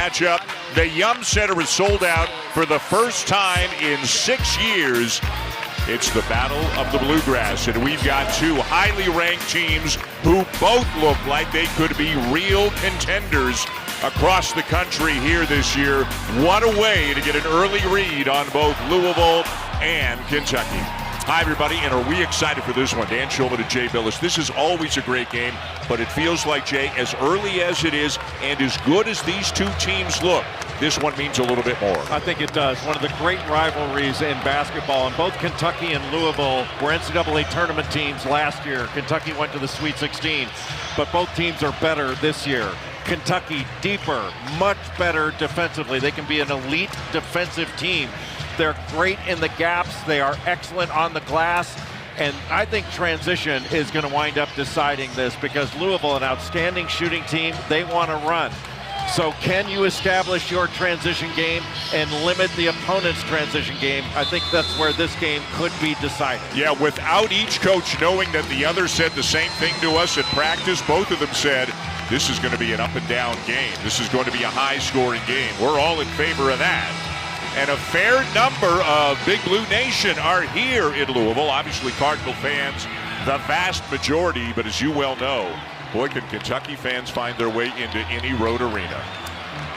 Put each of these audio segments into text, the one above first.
matchup. The Yum Center is sold out for the first time in 6 years. It's the Battle of the Bluegrass, and we've got two highly ranked teams who both look like they could be real contenders across the country here this year. What a way to get an early read on both Louisville and Kentucky. Hi, everybody, and are we excited for this one? Dan Schulman and Jay Billis. This is always a great game, but it feels like, Jay, as early as it is and as good as these two teams look, this one means a little bit more. I think it does. One of the great rivalries in basketball, and both Kentucky and Louisville were NCAA tournament teams last year. Kentucky went to the Sweet 16, but both teams are better this year. Kentucky deeper, much better defensively. They can be an elite defensive team. They're great in the gaps. They are excellent on the glass. And I think transition is going to wind up deciding this, because Louisville, an outstanding shooting team, they want to run. So can you establish your transition game and limit the opponent's transition game? I think that's where this game could be decided. Yeah, without each coach knowing that the other said the same thing to us at practice, both of them said, this is going to be an up and down game. This is going to be a high scoring game. We're all in favor of that. And a fair number of Big Blue Nation are here in Louisville. Obviously, Cardinal fans, the vast majority, but as you well know, boy, can Kentucky fans find their way into any road arena.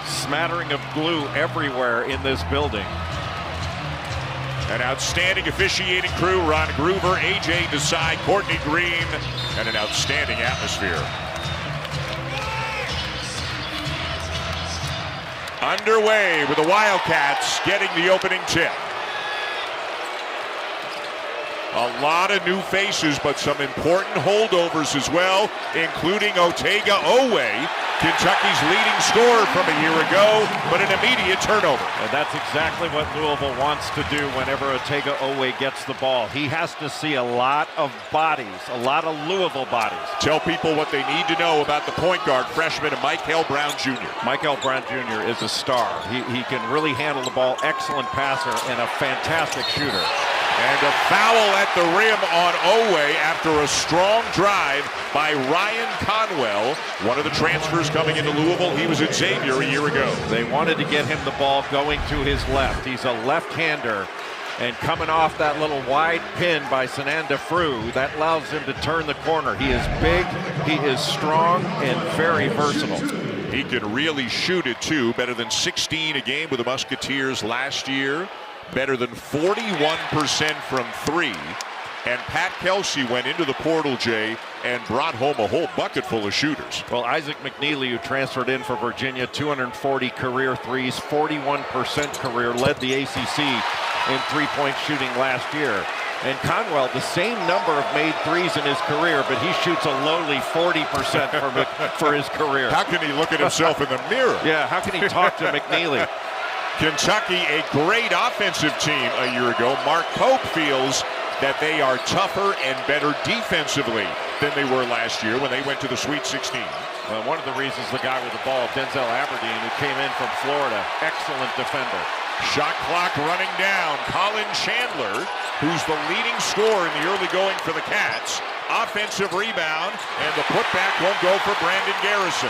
Smattering of blue everywhere in this building. An outstanding officiating crew, Ron Groover, A.J. Desai, Courtney Green, and an outstanding atmosphere. Underway with the Wildcats getting the opening tip. A lot of new faces, but some important holdovers as well, including Oweh, Kentucky's leading scorer from a year ago, but an immediate turnover. And that's exactly what Louisville wants to do whenever Oweh gets the ball. He has to see a lot of bodies, a lot of Louisville bodies. Tell people what they need to know about the point guard, freshman Michael Brown Jr. Michael Brown Jr. is a star. He can really handle the ball, excellent passer, and a fantastic shooter. And a foul at the rim on Oweh after a strong drive by Ryan Conwell, one of the transfers coming into Louisville. He was at Xavier a year ago. They wanted to get him the ball going to his left. He's a left-hander, and coming off that little wide pin by Sananda Frew, that allows him to turn the corner. He is big, he is strong, and very versatile. He can really shoot it, too. Better than 16 a game with the Musketeers last year. Better than 41% from three. And Pat Kelsey went into the portal, Jay, and brought home a whole bucket full of shooters. Well, Isaac McNeely, who transferred in for Virginia, 240 career threes, 41% career, led the ACC in three-point shooting last year. And Conwell, the same number of made threes in his career, but he shoots a lowly 40% for his career. How can he look at himself in the mirror? Yeah, how can he talk to McNeely? Kentucky, a great offensive team a year ago. Mark Pope feels that they are tougher and better defensively than they were last year when they went to the Sweet 16. Well, one of the reasons the guy with the ball, Denzel Aberdeen, who came in from Florida, excellent defender. Shot clock running down. Colin Chandler, who's the leading scorer in the early going for the Cats. Offensive rebound, and the putback won't go for Brandon Garrison.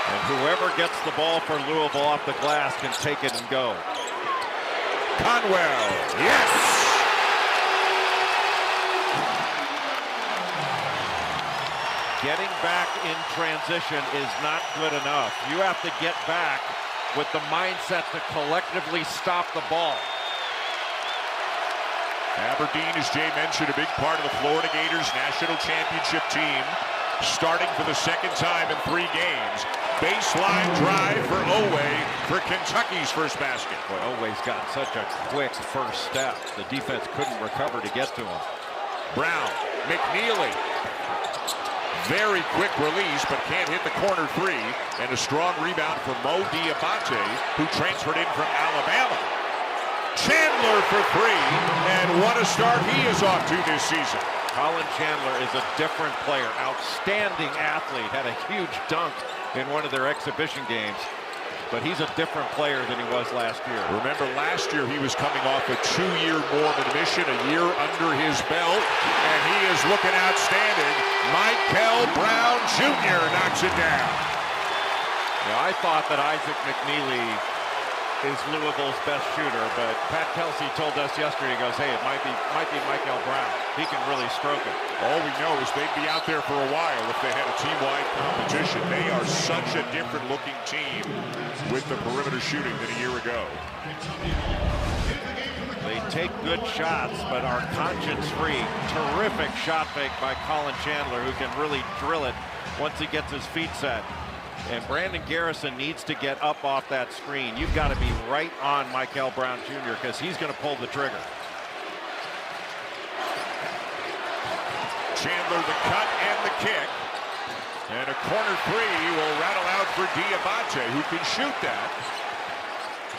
And whoever gets the ball for Louisville off the glass can take it and go. Conwell, yes! Getting back in transition is not good enough. You have to get back with the mindset to collectively stop the ball. Aberdeen, as Jay mentioned, a big part of the Florida Gators national championship team, starting for the second time in 3 games. Baseline drive for Oweh for Kentucky's first basket. Boy, Oweh's got such a quick first step. The defense couldn't recover to get to him. Brown, McNeely. Very quick release, but can't hit the corner 3. And a strong rebound for Dioubate, who transferred in from Alabama. Chandler for 3, and what a start he is off to this season. Colin Chandler is a different player, outstanding athlete, had a huge dunk in one of their exhibition games, but he's a different player than he was last year. Remember, last year he was coming off a 2-year Mormon mission, a year under his belt, and he is looking outstanding. Michael Brown Jr. knocks it down. Yeah, I thought that Isaac McNeely is Louisville's best shooter, but Pat Kelsey told us yesterday, he goes, hey, it might be Michael Brown. He can really stroke it. All we know is they'd be out there for a while if they had a team-wide competition. They are such a different-looking team with the perimeter shooting than a year ago. They take good shots, but are conscience-free. Terrific shot fake by Colin Chandler, who can really drill it once he gets his feet set. And Brandon Garrison needs to get up off that screen. You've got to be right on Michael Brown Jr. because he's going to pull the trigger. Chandler the cut and the kick. And a corner three will rattle out for Dioubate, who can shoot that.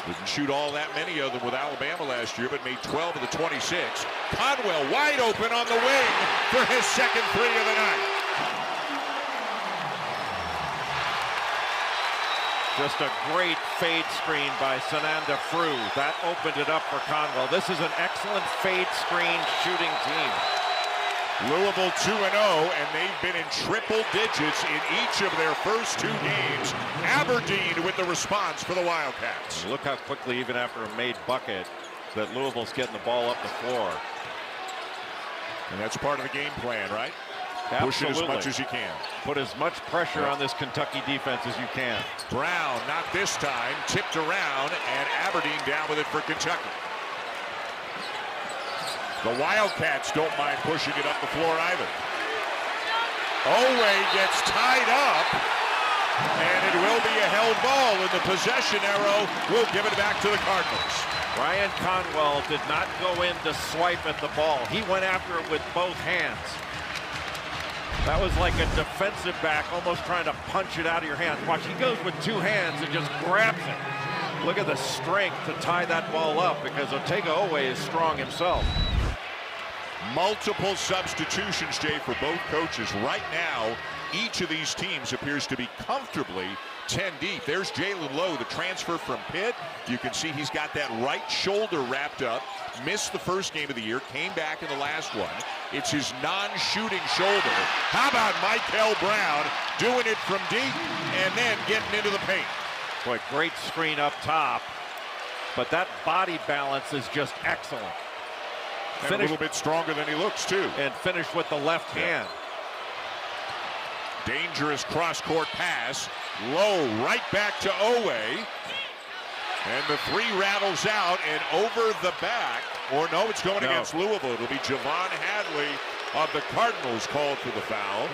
Didn't shoot all that many of them with Alabama last year, but made 12 of the 26. Conwell wide open on the wing for his second three of the night. Just a great fade screen by Sananda Fru. That opened it up for Conwell. This is an excellent fade screen shooting team. Louisville 2-0, and they've been in triple digits in each of their first two games. Aberdeen with the response for the Wildcats. Look how quickly, even after a made bucket, that Louisville's getting the ball up the floor. And that's part of the game plan, right? Push it as much as you can. Put as much pressure on this Kentucky defense as you can. Brown, not this time, tipped around, and Aberdeen down with it for Kentucky. The Wildcats don't mind pushing it up the floor either. Oweh gets tied up, and it will be a held ball, and the possession arrow will give it back to the Cardinals. Ryan Conwell did not go in to swipe at the ball. He went after it with both hands. That was like a defensive back almost trying to punch it out of your hands. Watch, he goes with two hands and just grabs it. Look at the strength to tie that ball up because Oweh is strong himself. Multiple substitutions, Jay, for both coaches. Right now, each of these teams appears to be comfortably 10 deep. There's Jalen Lowe, the transfer from Pitt. You can see he's got that right shoulder wrapped up. Missed the first game of the year, came back in the last one. It's his non-shooting shoulder. How about Michael Brown doing it from deep and then getting into the paint? Boy, great screen up top, but that body balance is just excellent. And a little bit stronger than he looks, too. And finish with the left hand. Dangerous cross-court pass. Lowe right back to Oweh. And the three rattles out and over the back. Or no, it's going against Louisville. It'll be Javon Hadley of the Cardinals called for the foul.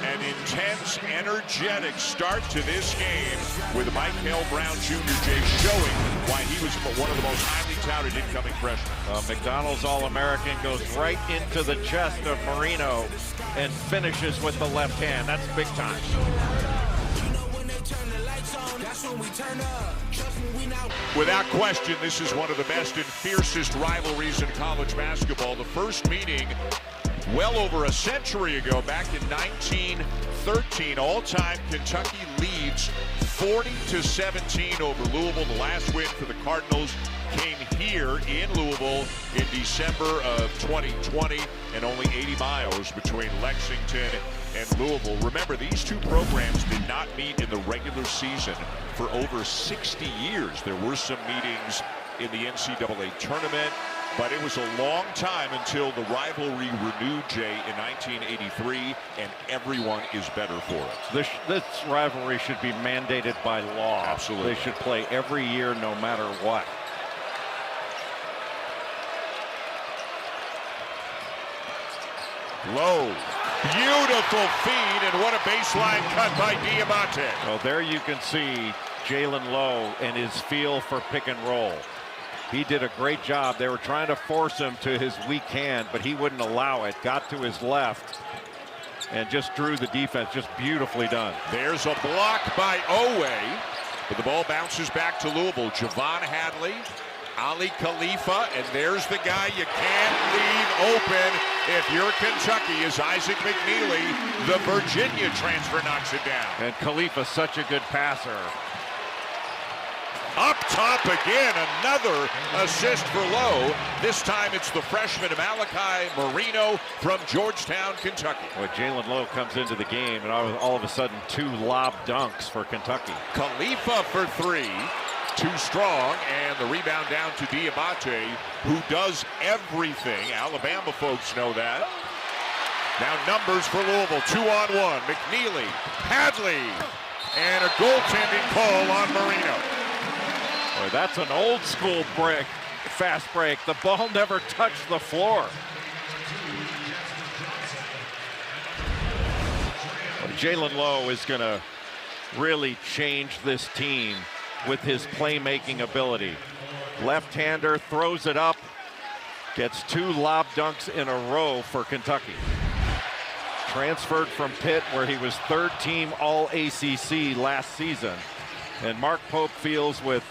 An intense, energetic start to this game with Michael Brown Jr. showing why he was one of the most highly touted incoming freshmen. McDonald's All-American goes right into the chest of Moreno and finishes with the left hand. That's big time. Without question, this is one of the best and fiercest rivalries in college basketball. The first meeting well over a century ago, back in 1913. All-time Kentucky leads 40-17 over Louisville. The last win for the Cardinals came here in Louisville in December of 2020, and only 80 miles between Lexington and Louisville. Remember, these two programs did not meet in the regular season for over 60 years. There were some meetings in the NCAA tournament, but it was a long time until the rivalry renewed, Jay, in 1983, and everyone is better for it. This rivalry should be mandated by law. Absolutely. They should play every year no matter what. Lowe, beautiful feed, and what a baseline cut by Dioubate. Well, there you can see Jalen Lowe and his feel for pick and roll. He did a great job. They were trying to force him to his weak hand, but he wouldn't allow it. Got to his left and just drew the defense. Just beautifully done. There's a block by Oweh, but the ball bounces back to Louisville. Javon Hadley, Ali Khalifa, and there's the guy you can't leave open if you're Kentucky, is Isaac McNeely. The Virginia transfer knocks it down. And Khalifa's such a good passer. Up top again, another assist for Lowe. This time it's the freshman Malachi Moreno from Georgetown, Kentucky. Well, Jalen Lowe comes into the game, and all of a sudden 2 lob dunks for Kentucky. Khalifa for 3, too strong, and the rebound down to Dioubate, who does everything. Alabama folks know that. Now numbers for Louisville, 2-on-1. McNeely, Hadley, and a goaltending call on Moreno. Boy, that's an old school break, fast break. The ball never touched the floor. Well, Jalen Lowe is going to really change this team with his playmaking ability. Left-hander, throws it up, gets 2 lob dunks in a row for Kentucky. Transferred from Pitt, where he was 3rd team All-ACC last season. And Mark Pope feels with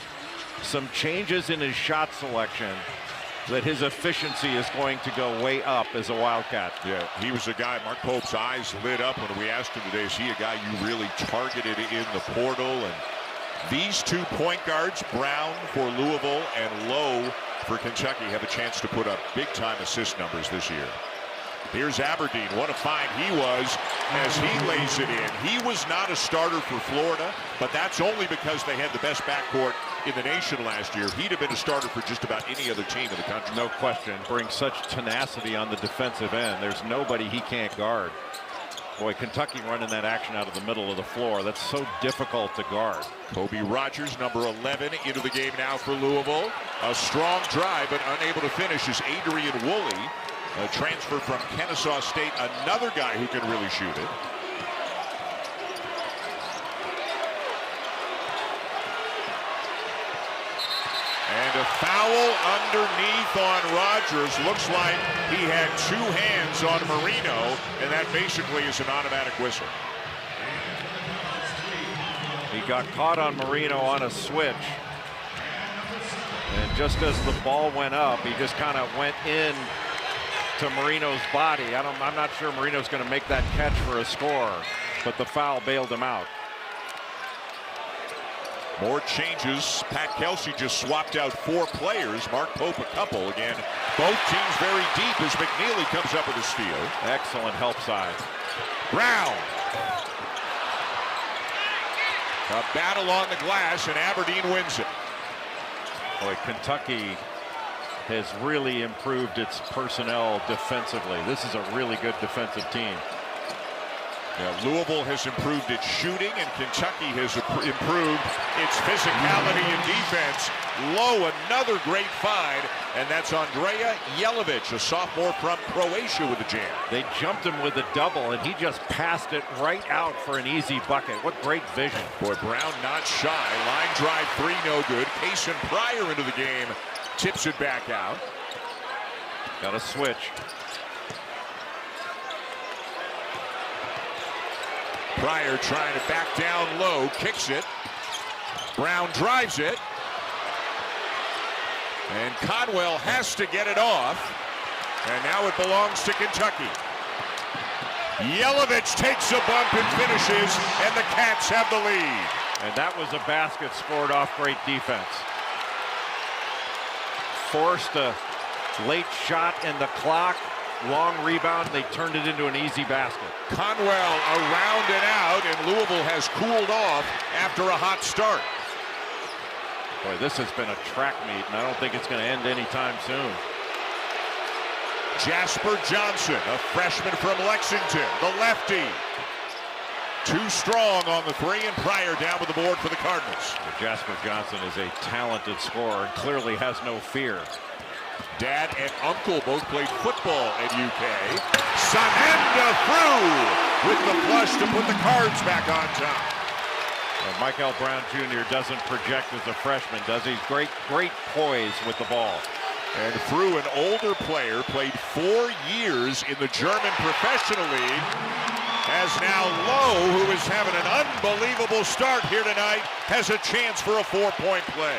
some changes in his shot selection that his efficiency is going to go way up as a Wildcat. Yeah, he was a guy, Mark Pope's eyes lit up when we asked him today, is he a guy you really targeted in the portal? And these 2 point guards, Brown for Louisville and Lowe for Kentucky, have a chance to put up big-time assist numbers this year. Here's Aberdeen. What a find he was as he lays it in. He was not a starter for Florida, but that's only because they had the best backcourt in the nation last year. He'd have been a starter for just about any other team in the country. No question. Brings such tenacity on the defensive end. There's nobody he can't guard. Boy, Kentucky running that action out of the middle of the floor. That's so difficult to guard. Kobe Rogers, number 11, into the game now for Louisville. A strong drive, but unable to finish is Adrian Woolley. A transfer from Kennesaw State, another guy who can really shoot it. And a foul underneath on Rogers. Looks like he had 2 hands on Moreno, and that basically is an automatic whistle. He got caught on Moreno on a switch. And just as the ball went up, he just kind of went in to Moreno's body. I'm not sure Moreno's going to make that catch for a score, but the foul bailed him out. More changes. Pat Kelsey just swapped out 4 players. Mark Pope a couple. Again, both teams very deep as McNeely comes up with a steal. Excellent help side. Brown. A battle on the glass, and Aberdeen wins it. Boy, Kentucky has really improved its personnel defensively. This is a really good defensive team. Now, Louisville has improved its shooting, and Kentucky has improved its physicality and defense. Lowe, another great find, and that's Andrea Jelavic, a sophomore from Croatia, with a jam. They jumped him with a double, and he just passed it right out for an easy bucket. What great vision. Boy, Brown not shy. Line drive 3, no good. Kason Pryor into the game. Tips it back out. Got a switch. Pryor trying to back down low, kicks it. Brown drives it. And Conwell has to get it off. And now it belongs to Kentucky. Jelavic takes a bump and finishes, and the Cats have the lead. And that was a basket scored off great defense. Forced a late shot in the clock. Long rebound, they turned it into an easy basket. Conwell around and out, and Louisville has cooled off after a hot start. Boy, this has been a track meet, and I don't think it's going to end anytime soon. Jasper Johnson, a freshman from Lexington, the lefty. Too strong on the 3, and Pryor down with the board for the Cardinals. But Jasper Johnson is a talented scorer and clearly has no fear. Dad and uncle both played football at UK. Sanenda through with the flush to put the Cards back on top. Well, Michael Brown Jr. doesn't project as a freshman, does he? Great poise with the ball. And through an older player, played 4 years in the German Professional League, as now Lowe, who is having an unbelievable start here tonight, has a chance for a 4-point play.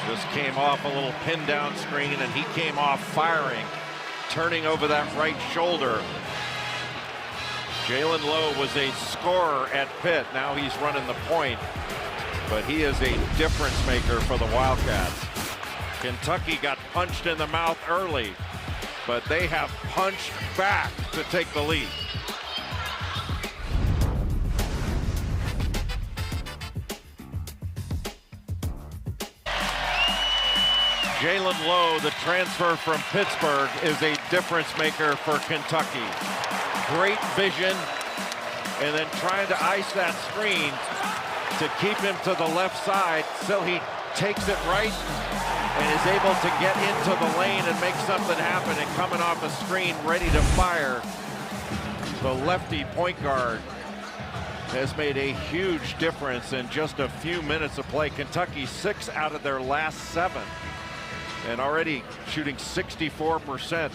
This came off a little pin down screen, and he came off firing, turning over that right shoulder. Jalen Lowe was a scorer at Pitt. Now he's running the point. but he is a difference maker for the Wildcats. Kentucky got punched in the mouth early, but they have punched back to take the lead. Jalen Lowe, the transfer from Pittsburgh, is a difference maker for Kentucky. Great vision, and then trying to ice that screen to keep him to the left side, so he takes it right and is able to get into the lane and make something happen, and coming off a screen ready to fire. The lefty point guard has made a huge difference in just a few minutes of play. Kentucky 6 out of their last 7. And already shooting 64%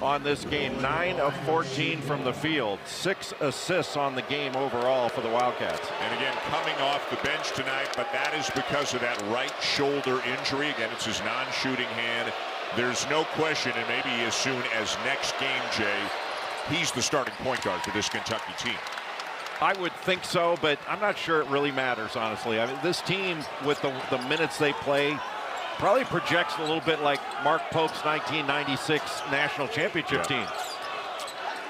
on this game. 9 of 14 from the field. 6 assists on the game overall for the Wildcats. And again, coming off the bench tonight, but that is because of that right shoulder injury. Again, it's his non-shooting hand. There's no question, and maybe as soon as next game, Jay, he's the starting point guard for this Kentucky team. I would think so, but I'm not sure it really matters, honestly. I mean, this team, with the minutes they play, probably projects a little bit like Mark Pope's 1996 national championship team.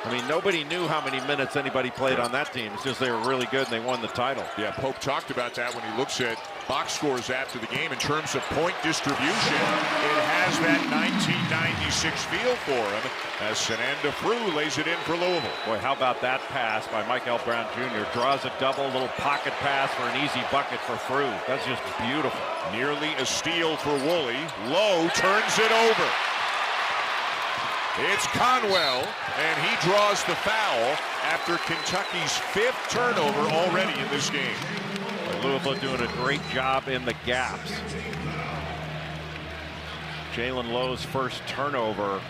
I mean, nobody knew how many minutes anybody played on that team. It's just they were really good and they won the title. Yeah, Pope talked about that when he looks at box scores after the game. In terms of point distribution, it has that 1996 feel for him as Senanda lays it in for Louisville. Boy, how about that pass by Mike L. Brown Jr. Draws a double, little pocket pass for an easy bucket for Frew. That's just beautiful. Nearly a steal for Woolley. Lowe turns it over. It's Conwell, and he draws the foul after Kentucky's 5th turnover already in this game. Louisville doing a great job in the gaps. Jalen Lowe's first turnover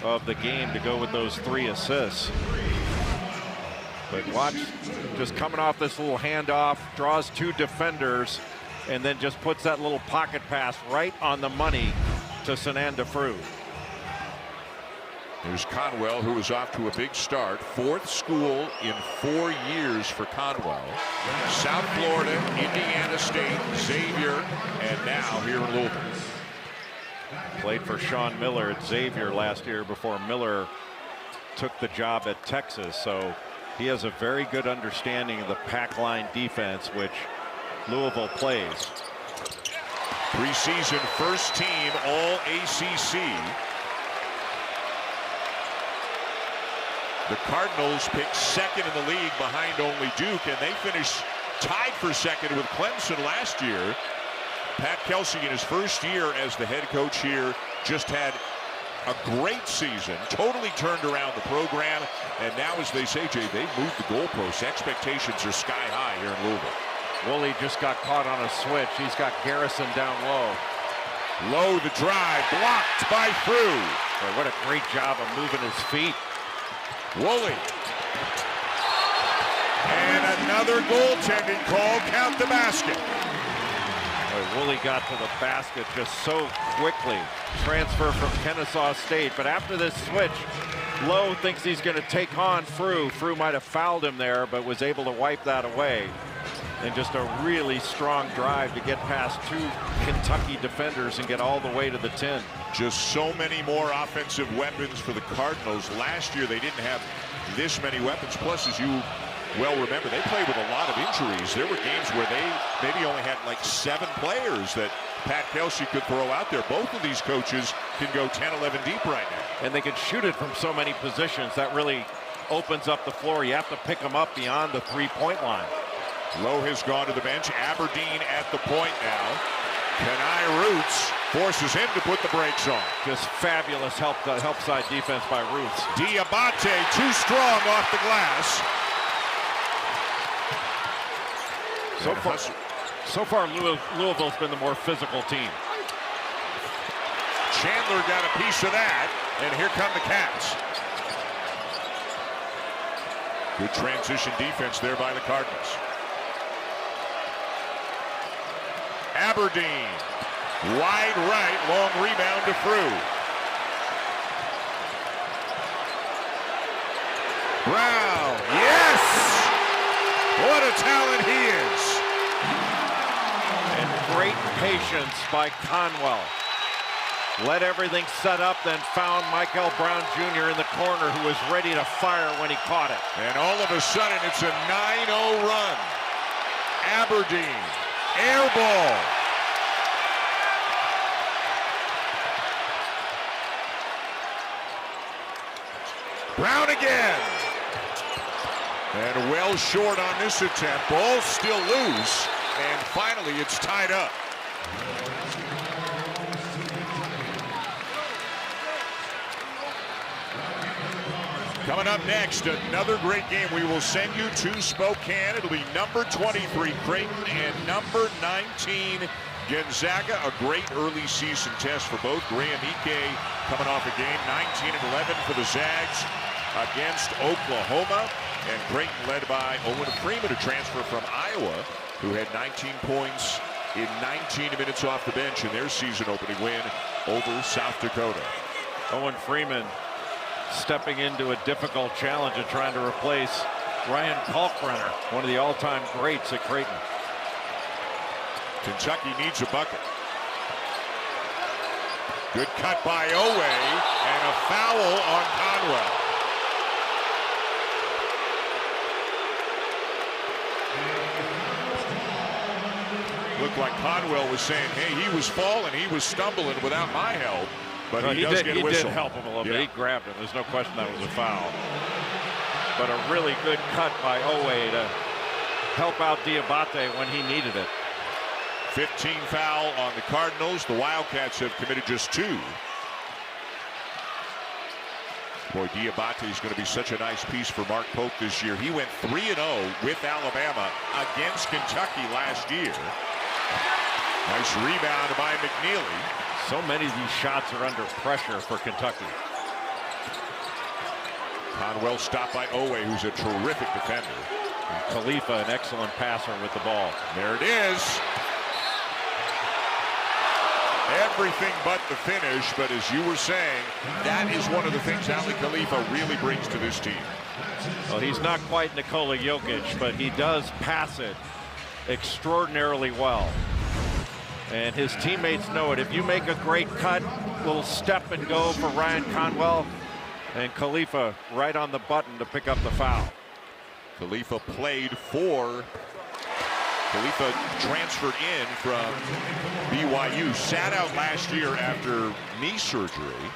of the game to go with those 3 assists. But watch, just coming off this little handoff, draws 2 defenders, and then just puts that little pocket pass right on the money to Senanda Frew. Here's Conwell, who is off to a big start. 4th school in 4 years for Conwell. South Florida, Indiana State, Xavier, and now here in Louisville. Played for Sean Miller at Xavier last year before Miller took the job at Texas. So he has a very good understanding of the pack line defense, which Louisville plays. Preseason first team All ACC. The Cardinals picked 2nd in the league behind only Duke, and they finished tied for 2nd with Clemson last year. Pat Kelsey, in his first year as the head coach here, just had a great season, totally turned around the program, and now, as they say, Jay, they've moved the goalposts. Expectations are sky high here in Louisville. Woolley just got caught on a switch. He's got Garrison down low. Lowe, the drive, blocked by Frew. Boy, what a great job of moving his feet. Woolley. And another goaltending call. Count the basket. Boy, Woolley got to the basket just so quickly. Transfer from Kennesaw State. But after this switch, Lowe thinks he's going to take on Frew. Frew might have fouled him there, but was able to wipe that away. And just a really strong drive to get past 2 Kentucky defenders and get all the way to the 10. Just so many more offensive weapons for the Cardinals. Last year, they didn't have this many weapons. Plus, as you well remember, they played with a lot of injuries. There were games where they maybe only had like 7 players that Pat Kelsey could throw out there. Both of these coaches can go 10, 11 deep right now. And they can shoot it from so many positions. That really opens up the floor. You have to pick them up beyond the 3-point line. Lowe has gone to the bench. Aberdeen at the point now. Kenai Roots forces him to put the brakes on. Just fabulous help side defense by Roots. Dioubate too strong off the glass. So far, Louisville's been the more physical team. Chandler got a piece of that, and here come the Cats. Good transition defense there by the Cardinals. Aberdeen, wide right, long rebound to Frew. Brown, yes! What a talent he is! great patience by Conwell. Let everything set up, then found Michael Brown Jr. in the corner, who was ready to fire when he caught it. And all of a sudden, it's a 9-0 run. Aberdeen, air ball. Brown again. And well short on this attempt. Ball still loose. And finally, it's tied up. Coming up next, another great game. We will send you to Spokane. It'll be number 23, Creighton, and number 19, Gonzaga. A great early season test for both. Graham Ike coming off a game, 19-11 for the Zags against Oklahoma. And Creighton led by Oweh Freeman, a transfer from Iowa, who had 19 points in 19 minutes off the bench in their season-opening win over South Dakota. Oweh Freeman stepping into a difficult challenge and trying to replace Ryan Kalkbrenner, one of the all-time greats at Creighton. Kentucky needs a bucket. Good cut by Oweh, and a foul on Conwell. Looked like Conwell was saying, hey, he was falling, he was stumbling without my help. But no, he does get a whistle. Did help him a little bit. He grabbed him. There's no question that was a foul. But a really good cut by Oweh to help out Dioubate when he needed it. 15 foul on the Cardinals. The Wildcats have committed just 2. Boy, Dioubate is going to be such a nice piece for Mark Pope this year. He went 3-0 with Alabama against Kentucky last year. Nice rebound by McNeely. So many of these shots are under pressure for Kentucky. Conwell stopped by Oweh, who's a terrific defender. And Khalifa, an excellent passer with the ball. There it is. Everything but the finish, but as you were saying, that is one of the things Ali Khalifa really brings to this team. Well, he's not quite Nikola Jokic, but he does pass it extraordinarily well. And his teammates know it. If you make a great cut, little step and go for Ryan Conwell, and Khalifa right on the button to pick up the foul. Khalifa transferred in from BYU, sat out last year after knee surgery.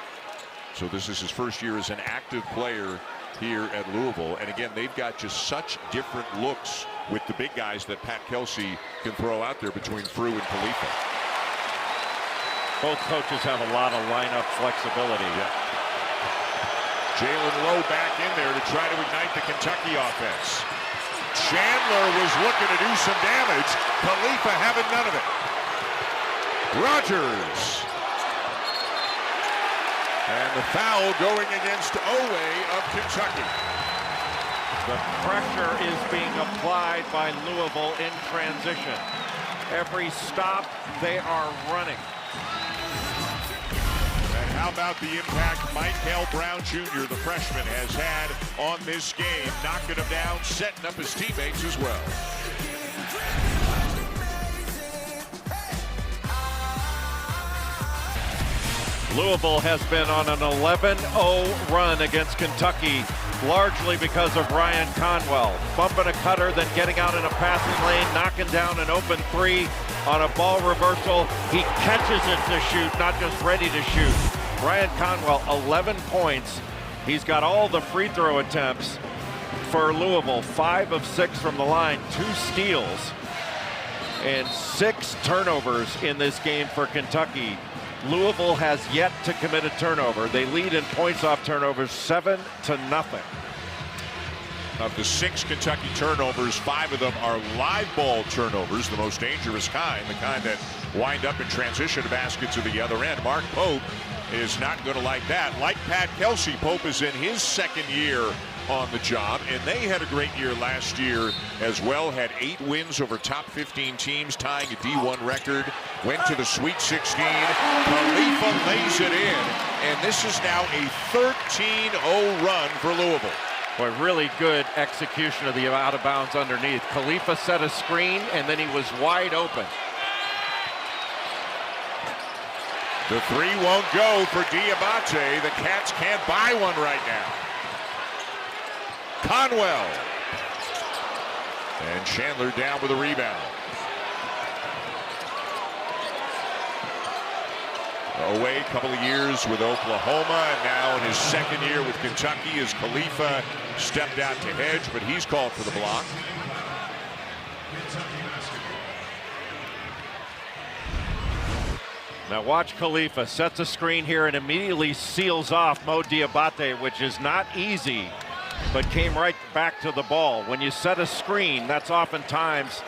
So this is his first year as an active player here at Louisville. And again, they've got just such different looks with the big guys that Pat Kelsey can throw out there between Frew and Khalifa. Both coaches have a lot of lineup flexibility. Yeah. Jalen Lowe back in there to try to ignite the Kentucky offense. Chandler was looking to do some damage. Khalifa having none of it. Rogers. And the foul going against Oweh of Kentucky. The pressure is being applied by Louisville in transition. Every stop, they are running. And how about the impact Michael Brown Jr., the freshman, has had on this game, knocking him down, setting up his teammates as well. Louisville has been on an 11-0 run against Kentucky, largely because of Ryan Conwell. Bumping a cutter, then getting out in a passing lane, knocking down an open 3 on a ball reversal. He catches it to shoot, not just ready to shoot. Ryan Conwell, 11 points. He's got all the free throw attempts for Louisville, 5 of 6 from the line, 2 steals, and 6 turnovers in this game for Kentucky. Louisville has yet to commit a turnover. They lead in points off turnovers 7-0. Of the 6 Kentucky turnovers, 5 of them are live ball turnovers, the most dangerous kind, the kind that wind up in transition baskets at the other end. Mark Pope is not going to like that. Like Pat Kelsey, Pope is in his 2nd year on the job, and they had a great year last year as well. Had 8 wins over top 15 teams, tying a D1 record. Went to the Sweet 16. Khalifa lays it in, and this is now a 13-0 run for Louisville. Boy, really good execution of the out of bounds underneath. Khalifa set a screen, and then he was wide open. The three won't go for Dioubate. The Cats can't buy one right now. Conwell. And Chandler down with a rebound. Oweh, a couple of years with Oklahoma, and now in his second year with Kentucky as Khalifa stepped out to hedge, but he's called for the block. Now watch Khalifa, sets a screen here and immediately seals off Mo Dioubate, which is not easy, but came right back to the ball. When you set a screen, that's oftentimes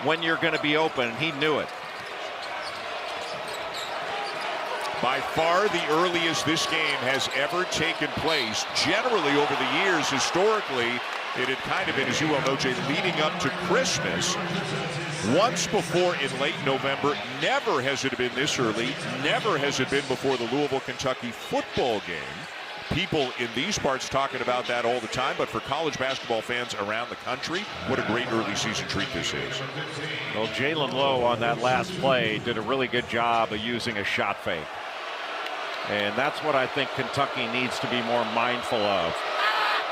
when you're going to be open, and he knew it. By far the earliest this game has ever taken place. Generally over the years, historically, it had kind of been, as you well know, Jay, leading up to Christmas. Once before in late November. Never has it been this early. Never has it been before the Louisville, Kentucky football game. People in these parts talking about that all the time, but for college basketball fans around the country, what a great early season treat this is. Well, Jalen Lowe on that last play did a really good job of using a shot fake. And that's what I think Kentucky needs to be more mindful of.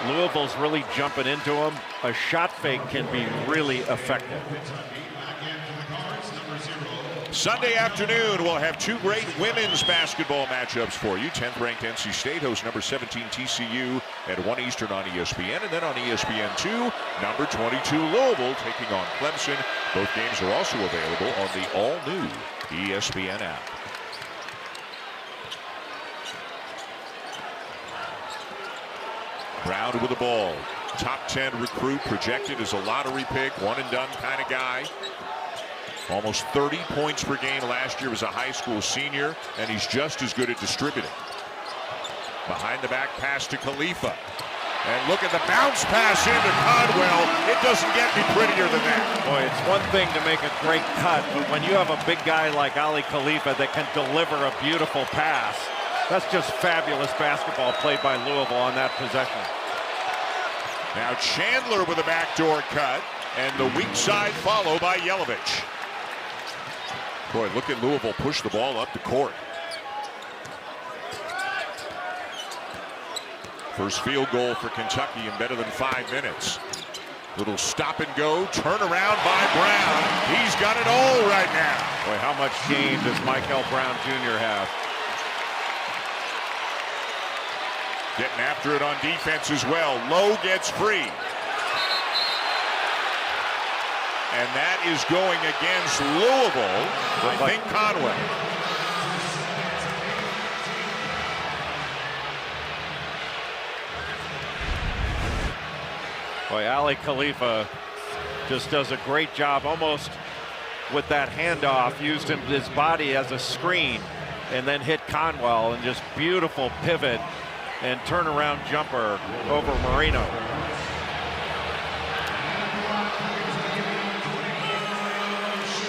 Louisville's really jumping into him. A shot fake can be really effective. Sunday afternoon, we'll have two great women's basketball matchups for you. 10th ranked NC State hosts number 17 TCU at 1 Eastern on ESPN, and then on ESPN2, number 22 Louisville taking on Clemson. Both games are also available on the all-new ESPN app. Brown with the ball. Top 10 recruit, projected as a lottery pick, one and done kind of guy. Almost 30 points per game last year as a high school senior, and he's just as good at distributing. Behind the back pass to Khalifa. And look at the bounce pass into Conwell. It doesn't get any prettier than that. Boy, it's one thing to make a great cut, but when you have a big guy like Ali Khalifa that can deliver a beautiful pass, that's just fabulous basketball played by Louisville on that possession. Now Chandler with a backdoor cut, and the weak side follow by Jelavic. Boy, look at Louisville push the ball up the court. First field goal for Kentucky in better than 5 minutes. Little stop and go, turn around by Brown. He's got it all right now. Boy, how much game does Michael Brown Jr. have? Getting after it on defense as well. Lowe gets free. And that is going against Louisville. I think Conwell. Boy, Ali Khalifa just does a great job, almost with that handoff, used his body as a screen, and then hit Conwell, and just beautiful pivot and turnaround jumper over Moreno.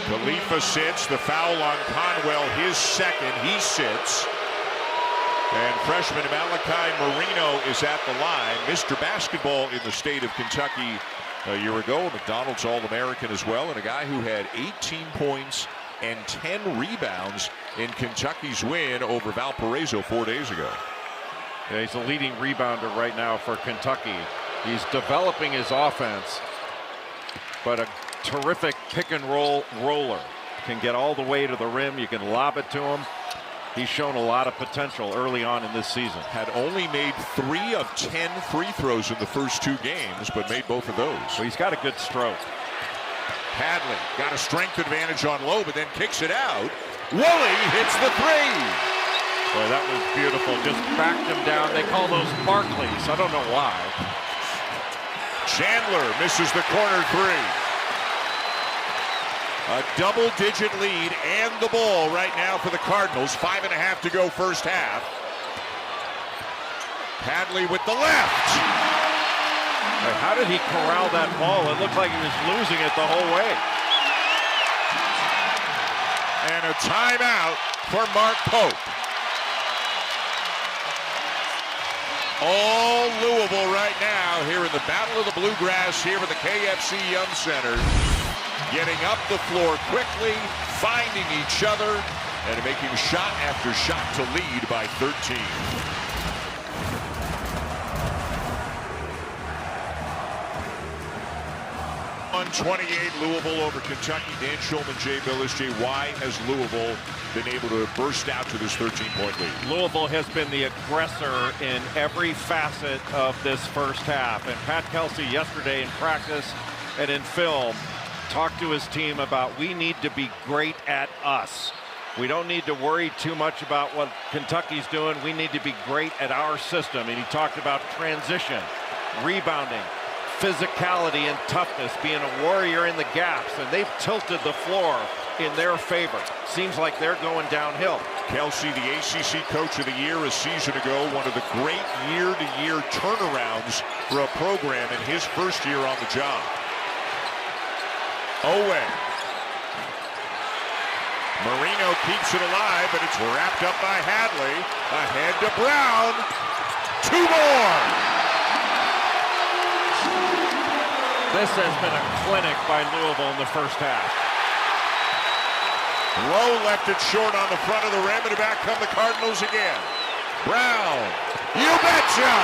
Khalifa sits. The foul on Conwell, his second. He sits. And freshman Malachi Moreno is at the line. Mr. Basketball in the state of Kentucky a year ago. McDonald's All-American as well. And a guy who had 18 points and 10 rebounds in Kentucky's win over Valparaiso 4 days ago. Yeah, he's a leading rebounder right now for Kentucky. He's developing his offense, but a terrific pick and roll roller. Can get all the way to the rim. You can lob it to him. He's shown a lot of potential early on in this season. Had only made 3 of 10 free throws in the first 2 games, but made both of those. So he's got a good stroke. Hadley got a strength advantage on Lowe, but then kicks it out. Woolley hits the 3. Boy, that was beautiful. Just backed him down. They call those Barclays. I don't know why. Chandler misses the corner 3. A double-digit lead and the ball right now for the Cardinals. 5.5 to go first half. Hadley with the left. How did he corral that ball? It looked like he was losing it the whole way. And a timeout for Mark Pope. All Louisville right now here in the Battle of the Bluegrass here at the KFC Yum Center. Getting up the floor quickly, finding each other, and making shot after shot to lead by 13. 128 Louisville over Kentucky. Dan Schulman, Jay Billis. Jay, why has Louisville been able to burst out to this 13-point lead? Louisville has been the aggressor in every facet of this first half. And Pat Kelsey yesterday in practice and in film talked to his team about, we need to be great at us. We don't need to worry too much about what Kentucky's doing. We need to be great at our system. And he talked about transition, rebounding, physicality and toughness, being a warrior in the gaps, and they've tilted the floor in their favor. Seems like they're going downhill. Kelsey, the ACC Coach of the Year a season ago, one of the great year-to-year turnarounds for a program in his first year on the job. Oweh. Moreno keeps it alive, but it's wrapped up by Hadley. Ahead to Brown. Two more. This has been a clinic by Louisville in the first half. Lowe left it short on the front of the rim, and back come the Cardinals again. Brown. You betcha!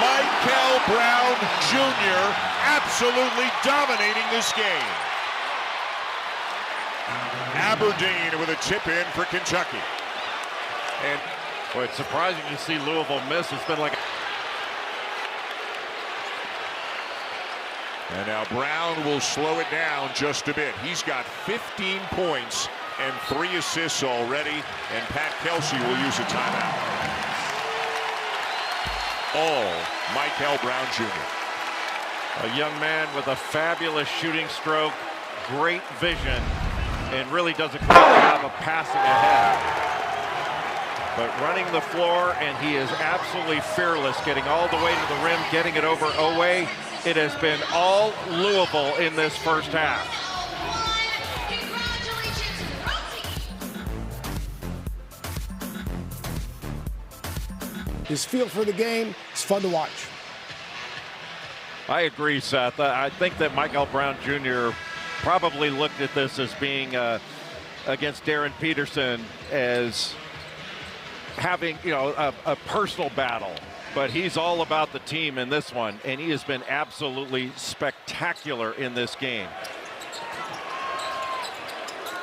Michael Brown Jr. absolutely dominating this game. Aberdeen with a tip in for Kentucky. And boy, it's surprising to see Louisville miss. It's been like... And now Brown will slow it down just a bit. He's got 15 points and 3 assists already, and Pat Kelsey will use a timeout. All Michael Brown Jr. A young man with a fabulous shooting stroke, great vision, and really does a great job of passing ahead. But running the floor, and he is absolutely fearless, getting all the way to the rim, getting it over Oweh. It has been all Louisville in this first half. His feel for the game is fun to watch. I agree, Seth. I think that Michael Brown Jr. probably looked at this as being against Darren Peterson as having, a personal battle. But he's all about the team in this one, and he has been absolutely spectacular in this game.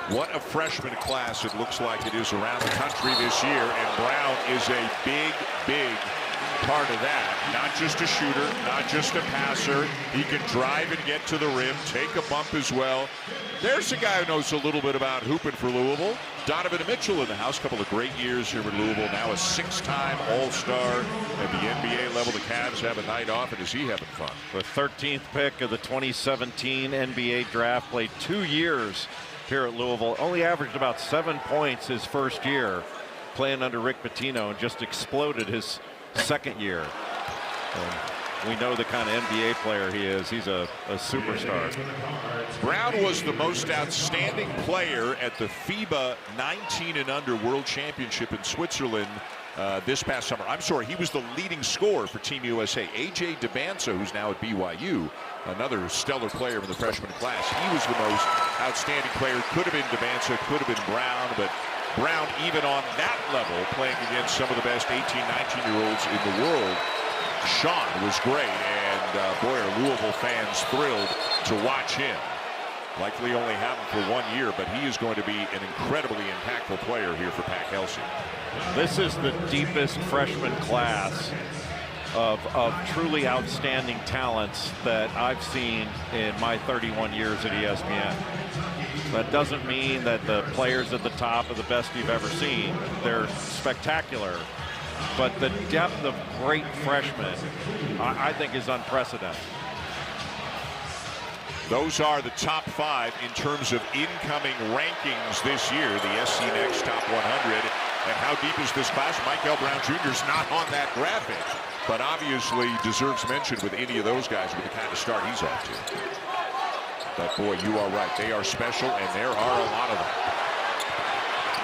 What a freshman class it looks like it is around the country this year, and Brown is a big, big part of that. Not just a shooter, not just a passer. He can drive and get to the rim, take a bump as well. There's a guy who knows a little bit about hooping for Louisville. Donovan Mitchell in the house, couple of great years here at Louisville. Now a 6-time All-Star at the NBA level. The Cavs have a night off, and is he having fun? The 13th pick of the 2017 NBA draft, played 2 years here at Louisville. Only averaged about 7 points his first year playing under Rick Pitino, and just exploded his second year. We know the kind of NBA player he is. He's a superstar. Brown was the most outstanding player at the FIBA 19 and under World Championship in Switzerland this past summer. I'm sorry, he was the leading scorer for Team USA. A.J. Dioubate, who's now at BYU, another stellar player in the freshman class. He was the most outstanding player. Could have been Dioubate, could have been Brown, but Brown, even on that level, playing against some of the best 18, 19-year-olds in the world, Sean was great, and boy, are Louisville fans thrilled to watch him. Likely only have him for 1 year, but he is going to be an incredibly impactful player here for Pat Kelsey. This is the deepest freshman class of truly outstanding talents that I've seen in my 31 years at ESPN. That doesn't mean that the players at the top are the best you've ever seen. They're spectacular. But the depth of great freshmen, I think, is unprecedented. Those are the top 5 in terms of incoming rankings this year, the SC Next Top 100. And how deep is this class? Michael Brown Jr. is not on that graphic, but obviously deserves mention with any of those guys with the kind of start he's off to. But boy, you are right. They are special, and there are a lot of them.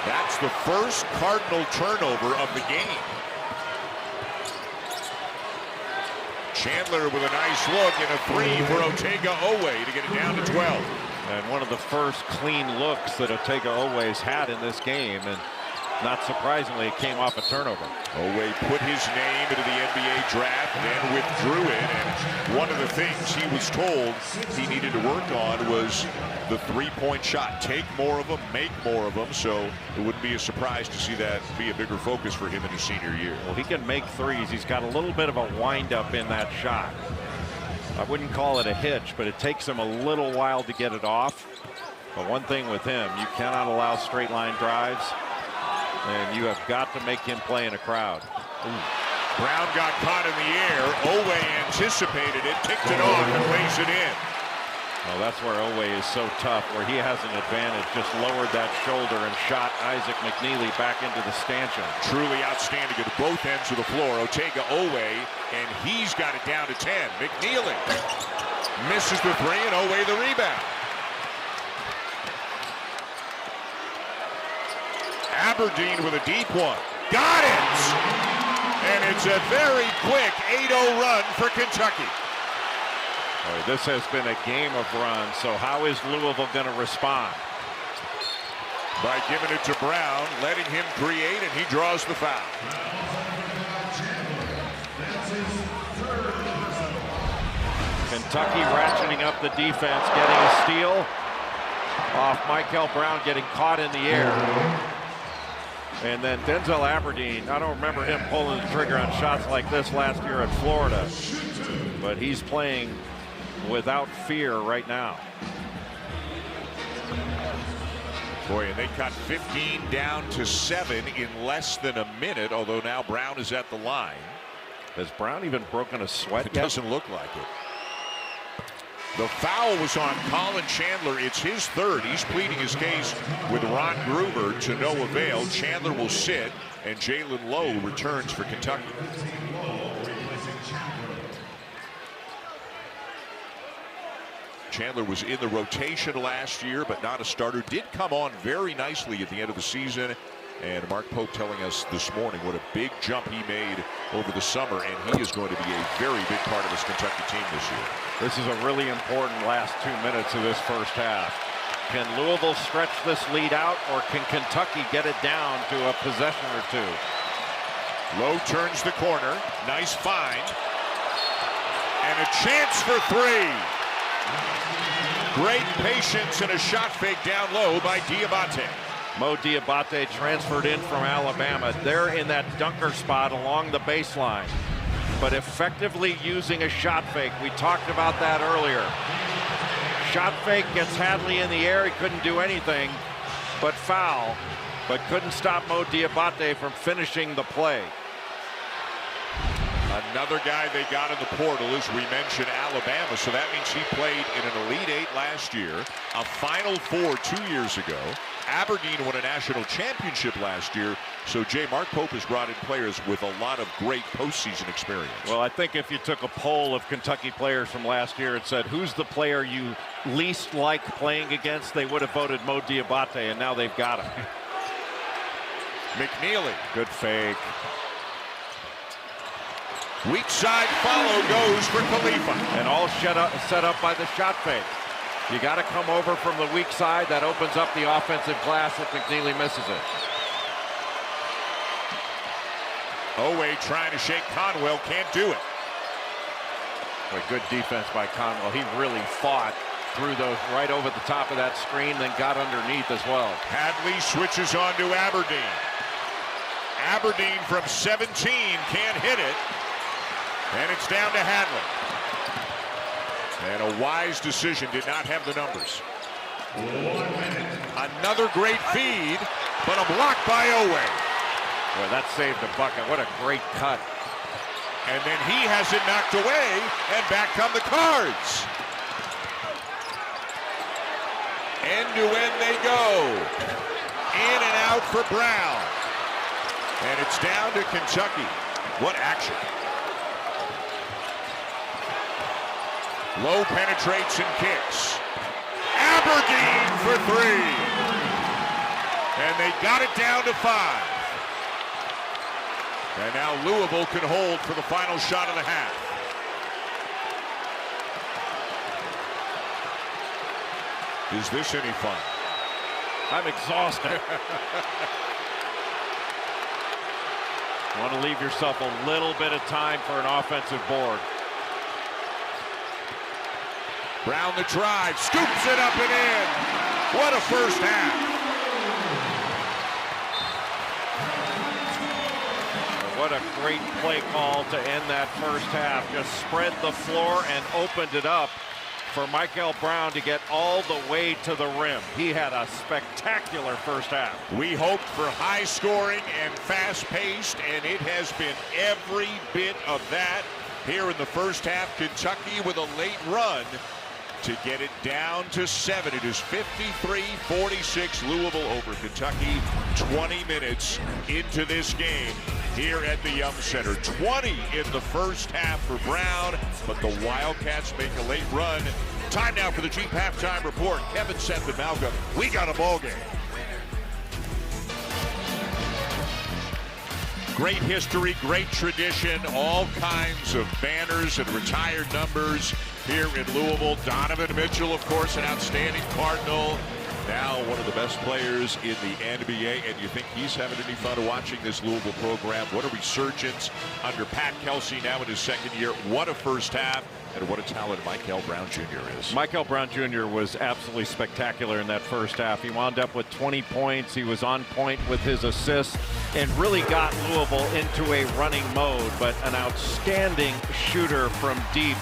That's the first Cardinal turnover of the game. Chandler with a nice look and a 3 for Oweh to get it down to 12. And one of the first clean looks that Oweh's had in this game, and not surprisingly, it came off a turnover. Oweh put his name into the NBA draft, then withdrew it, and one of the things he was told he needed to work on was the three-point shot. Take more of them, make more of them, so it wouldn't be a surprise to see that be a bigger focus for him in his senior year. Well, he can make threes. He's got a little bit of a wind-up in that shot. I wouldn't call it a hitch, but it takes him a little while to get it off. But one thing with him, you cannot allow straight line drives, and you have got to make him play in a crowd. Ooh. Brown got caught in the air. Oweh anticipated it, kicked it off, and lays it in. Well, that's where Oweh is so tough, where he has an advantage. Just lowered that shoulder and shot Isaac McNeely back into the stanchion. Truly outstanding at both ends of the floor. Oweh, and he's got it down to 10. McNeely misses the three, and Oweh the rebound. Aberdeen with a deep one. Got it! And it's a very quick 8-0 run for Kentucky. This has been a game of runs, so how is Louisville going to respond? By giving it to Brown, letting him create, and he draws the foul. Kentucky ratcheting up the defense, getting a steal off Michael Brown, getting caught in the air. And then Denzel Aberdeen, I don't remember him pulling the trigger on shots like this last year at Florida, but he's playing without fear right now. Boy, and they cut 15 down to 7 in less than a minute, although now Brown is at the line. Has Brown even broken a sweat yet? It doesn't look like it. The foul was on Colin Chandler. It's his third. He's pleading his case with Ron Gruber to no avail. Chandler will sit, and Jalen Lowe returns for Kentucky. Chandler was in the rotation last year, but not a starter. Did come on very nicely at the end of the season. And Mark Pope telling us this morning what a big jump he made over the summer, and he is going to be a very big part of this Kentucky team this year. This is a really important last 2 minutes of this first half. Can Louisville stretch this lead out, or can Kentucky get it down to a possession or two? Lowe turns the corner. Nice find. And a chance for three. Great patience and a shot fake down low by Dioubate. Mo Dioubate transferred in from Alabama. They're in that dunker spot along the baseline, but effectively using a shot fake. We talked about that earlier. Shot fake gets Hadley in the air. He couldn't do anything but foul, but couldn't stop Mo Dioubate from finishing the play. Another guy they got in the portal, as we mentioned, Alabama. So that means he played in an Elite Eight last year, a Final Four 2 years ago. Aberdeen won a national championship last year. So, Jay, Mark Pope has brought in players with a lot of great postseason experience. Well, I think if you took a poll of Kentucky players from last year and said, who's the player you least like playing against, they would have voted Mo Dioubate, and now they've got him. McNeely. Good fake. Weak side follow goes for Khalifa. And all set up by the shot fake. You got to come over from the weak side. That opens up the offensive glass if McNeely misses it. Oweh trying to shake Conwell, can't do it. Boy, good defense by Conwell. He really fought through those right over the top of that screen, then got underneath as well. Hadley switches on to Aberdeen. Aberdeen from 17 can't hit it. And it's down to Hadley. And a wise decision, did not have the numbers. Another great feed, but a block by Oweh. Well, that saved a bucket. What a great cut. And then he has it knocked away, and back come the Cards. End to end they go. In and out for Brown. And it's down to Kentucky. What action. Lowe penetrates and kicks. Aberdeen for three. And they got it down to 5. And now Louisville can hold for the final shot of the half. Is this any fun? I'm exhausted. Want to leave yourself a little bit of time for an offensive board. Brown the drive, scoops it up and in. What a first half. What a great play call to end that first half. Just spread the floor and opened it up for Michael Brown to get all the way to the rim. He had a spectacular first half. We hoped for high scoring and fast paced, and it has been every bit of that here in the first half. Kentucky with a late run to get it down to 7. It is 53-46 Louisville over Kentucky. 20 minutes into this game here at the Yum Center. 20 in the first half for Brown, but the Wildcats make a late run. Time now for the Jeep halftime report. Kevin, Seth, and Malcolm. We got a ball game. Great history, great tradition, all kinds of banners and retired numbers here in Louisville. Donovan Mitchell, of course, an outstanding Cardinal. Now one of the best players in the NBA, and you think he's having any fun watching this Louisville program? What a resurgence under Pat Kelsey now in his second year. What a first half, and what a talent Michael Brown Jr. is. Michael Brown Jr. was absolutely spectacular in that first half. He wound up with 20 points. He was on point with his assists and really got Louisville into a running mode, but an outstanding shooter from deep.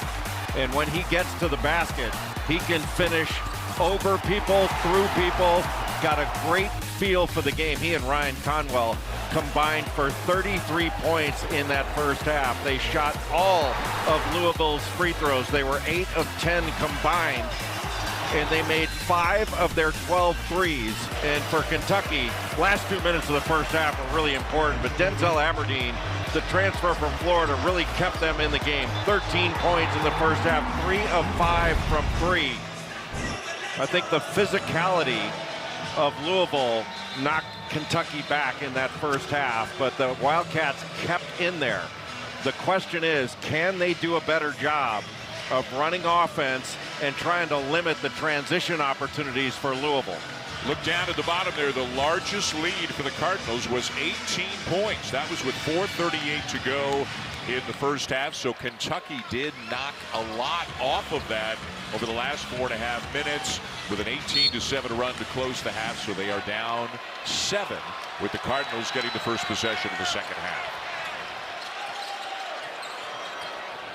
And when he gets to the basket, he can finish over people, through people. Got a great feel for the game. He and Ryan Conwell combined for 33 points in that first half. They shot all of Louisville's free throws. They were 8 of 10 combined, and they made 5 of their 12 threes. And for Kentucky, last 2 minutes of the first half were really important, but Denzel Aberdeen, the transfer from Florida, really kept them in the game. 13 points in the first half, 3 of 5 from 3. I think the physicality of Louisville knocked Kentucky back in that first half, but the Wildcats kept in there. The question is, can they do a better job of running offense and trying to limit the transition opportunities for Louisville? Look down at the bottom there. The largest lead for the Cardinals was 18 points. That was with 4:38 to go in the first half. So Kentucky did knock a lot off of that over the last 4.5 minutes with an 18-7 run to close the half. So they are down 7 with the Cardinals getting the first possession of the second half.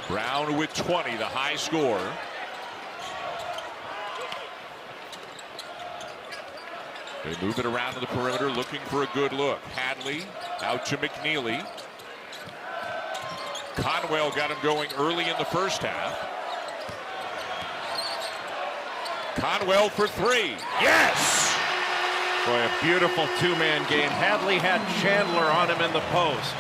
Brown with 20, the high score. They move it around to the perimeter, looking for a good look. Hadley out to McNeely. Conwell got him going early in the first half. Conwell for 3. Yes! Boy, a beautiful two-man game. Hadley had Chandler on him in the post.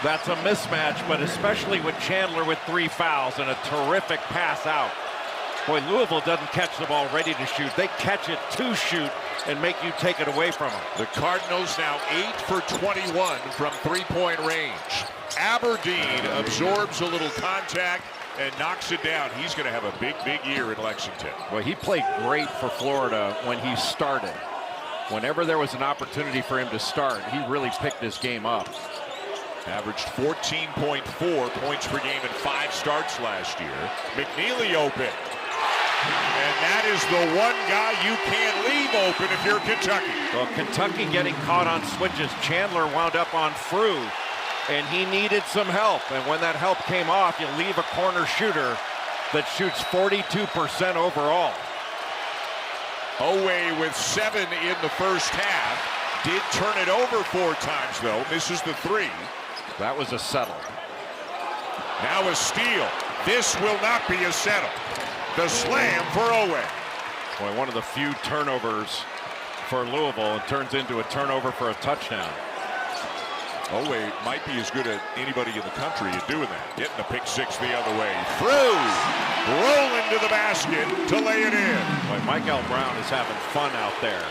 That's a mismatch, but especially with Chandler with 3 fouls and a terrific pass out. Boy, Louisville doesn't catch the ball ready to shoot. They catch it to shoot and make you take it away from them. The Cardinals now 8 for 21 from three-point range. Aberdeen absorbs a little contact and knocks it down. He's going to have a big, big year in Lexington. Well, he played great for Florida when he started. Whenever there was an opportunity for him to start, he really picked this game up. Averaged 14.4 points per game in 5 starts last year. McNeely open. And that is the one guy you can't leave open if you're Kentucky. Well, Kentucky getting caught on switches. Chandler wound up on Frew, and he needed some help. And when that help came off, you leave a corner shooter that shoots 42% overall. Oweh with 7 in the first half. Did turn it over 4 times, though. Misses the 3. That was a settle. Now a steal. This will not be a settle. The slam for Oweh. Boy, one of the few turnovers for Louisville. It turns into a turnover for a touchdown. Oweh might be as good as anybody in the country at doing that. Getting the pick 6 the other way. Through. Rolling to the basket to lay it in. Boy, Michael Brown is having fun out there.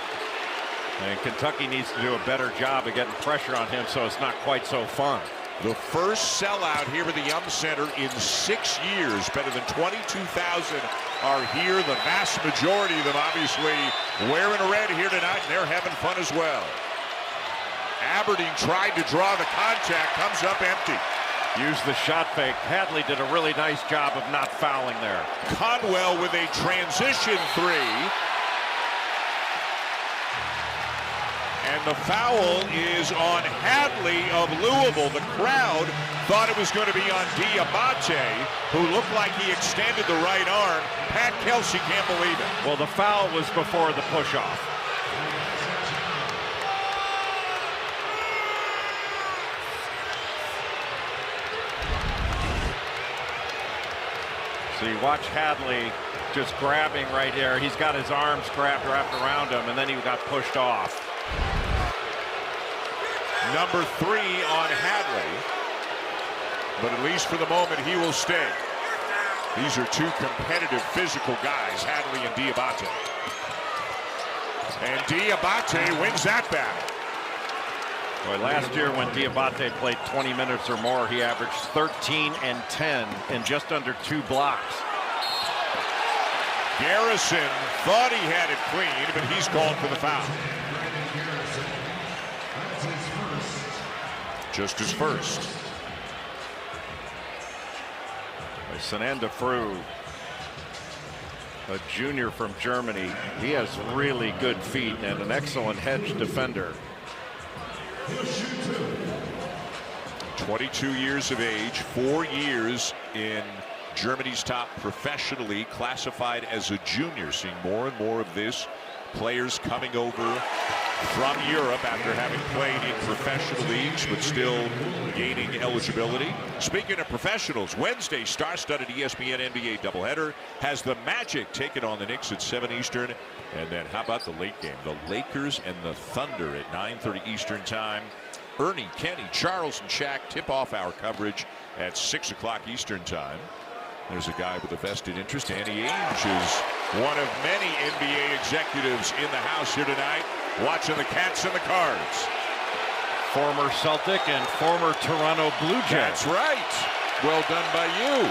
And Kentucky needs to do a better job of getting pressure on him so it's not quite so fun. The first sellout here at the Yum Center in 6 years. Better than 22,000 are here. The vast majority of them obviously wearing red here tonight, and they're having fun as well. Aberdeen tried to draw the contact, comes up empty. Used the shot fake. Hadley did a really nice job of not fouling there. Conwell with a transition three. And the foul is on Hadley of Louisville. The crowd thought it was going to be on Dioubate, who looked like he extended the right arm. Pat Kelsey can't believe it. Well, the foul was before the push-off. So you watch Hadley just grabbing right there. He's got his arms wrapped around him, and then he got pushed off. Number 3 on Hadley, but at least for the moment he will stay. These are two competitive physical guys, Hadley and Dioubate. And Dioubate wins that battle. Boy, last year when Dioubate played 20 minutes or more, he averaged 13 and 10 and just under 2 blocks. Garrison thought he had it clean, but he's called for the foul. Just his first. Dioubate, a junior from Germany. He has really good feet and an excellent hedge defender. 22 years of age, 4 years in Germany's top professionally, classified as a junior. Seeing more and more of this. Players coming over from Europe after having played in professional leagues, but still gaining eligibility. Speaking of professionals, Wednesday star-studded ESPN NBA doubleheader has the Magic taking on the Knicks at 7 Eastern. And then how about the late game? The Lakers and the Thunder at 9:30 Eastern time. Ernie, Kenny, Charles, and Shaq tip off our coverage at 6 o'clock Eastern time. There's a guy with a vested interest. Danny Ainge is one of many NBA executives in the house here tonight, watching the Cats and the Cards. Former Celtic and former Toronto Blue Jay. That's right. Well done by you.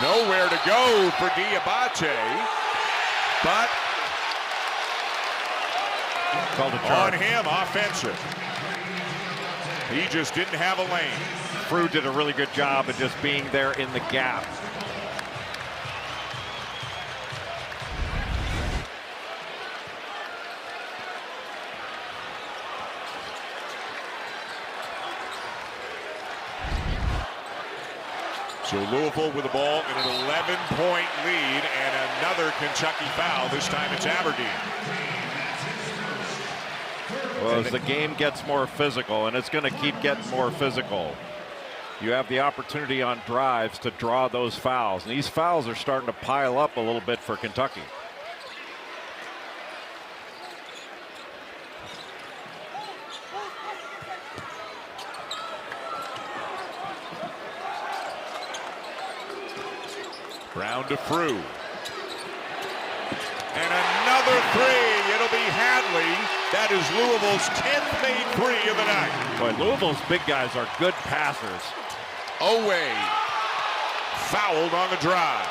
Nowhere to go for Dioubate, but called a charge on him, offensive. He just didn't have a lane. Frew did a really good job of just being there in the gap. So Louisville with the ball in an 11-point lead and another Kentucky foul. This time it's Aberdeen. Well, as the game gets more physical, and it's going to keep getting more physical, you have the opportunity on drives to draw those fouls. And these fouls are starting to pile up a little bit for Kentucky. Brown to Frew. And another three. It'll be Hadley. That is Louisville's 10th made three of the night. Boy, Louisville's big guys are good passers. Oweh fouled on the drive.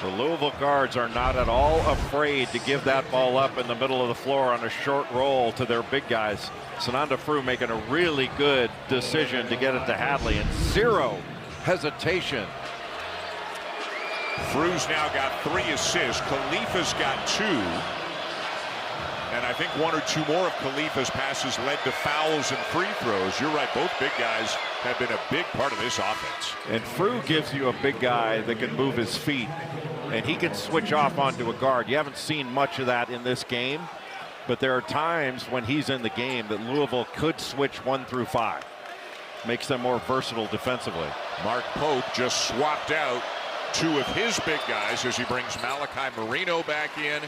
The Louisville guards are not at all afraid to give that ball up in the middle of the floor on a short roll to their big guys. Sananda Frew making a really good decision to get it to Hadley, and zero hesitation. Frew's now got 3 assists. Khalifa's got 2. And I think 1 or 2 more of Khalifa's passes led to fouls and free throws. You're right, both big guys have been a big part of this offense. And Frew gives you a big guy that can move his feet, and he can switch off onto a guard. You haven't seen much of that in this game, but there are times when he's in the game that Louisville could switch 1 through 5. Makes them more versatile defensively. Mark Pope just swapped out 2 of his big guys as he brings Malachi Moreno back in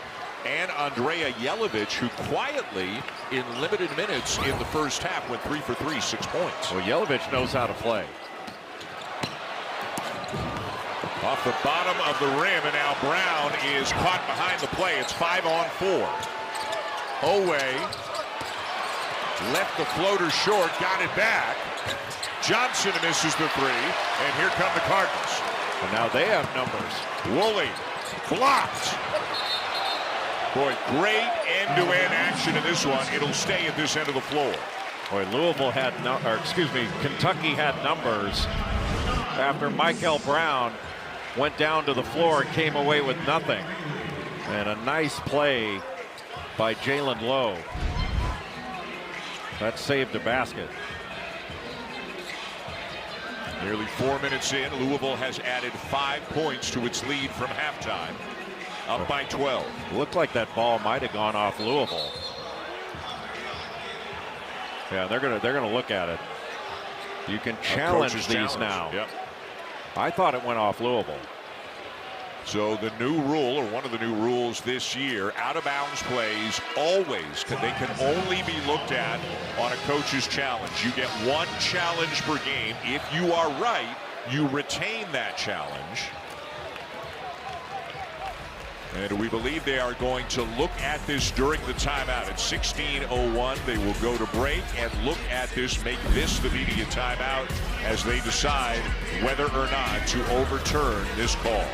and Andrea Jelavic, who quietly, in limited minutes in the first half, went 3 for 3, 6 points. Well, Jelavic knows how to play. Off the bottom of the rim, and now Brown is caught behind the play. It's 5 on 4. Oweh Left the floater short, got it back. Johnson misses the three, and here come the Cardinals. And now they have numbers. Woolley blocked. Boy, great end-to-end action in this one. It'll stay at this end of the floor. Boy, Louisville had Kentucky had numbers after Michael Brown went down to the floor and came away with nothing. And a nice play by Jalen Lowe. That saved a basket. Nearly 4 minutes in, Louisville has added 5 points to its lead from halftime, up by 12. Looked like that ball might have gone off Louisville. Yeah, they're gonna look at it. You can challenge these now. Yep. I thought it went off Louisville. So the new rule, or one of the new rules this year, out of bounds plays always they can only be looked at on a coach's challenge. You get 1 challenge per game. If you are right, you retain that challenge. And we believe they are going to look at this during the timeout. At 16:01, they will go to break and look at this, make this the media timeout as they decide whether or not to overturn this call.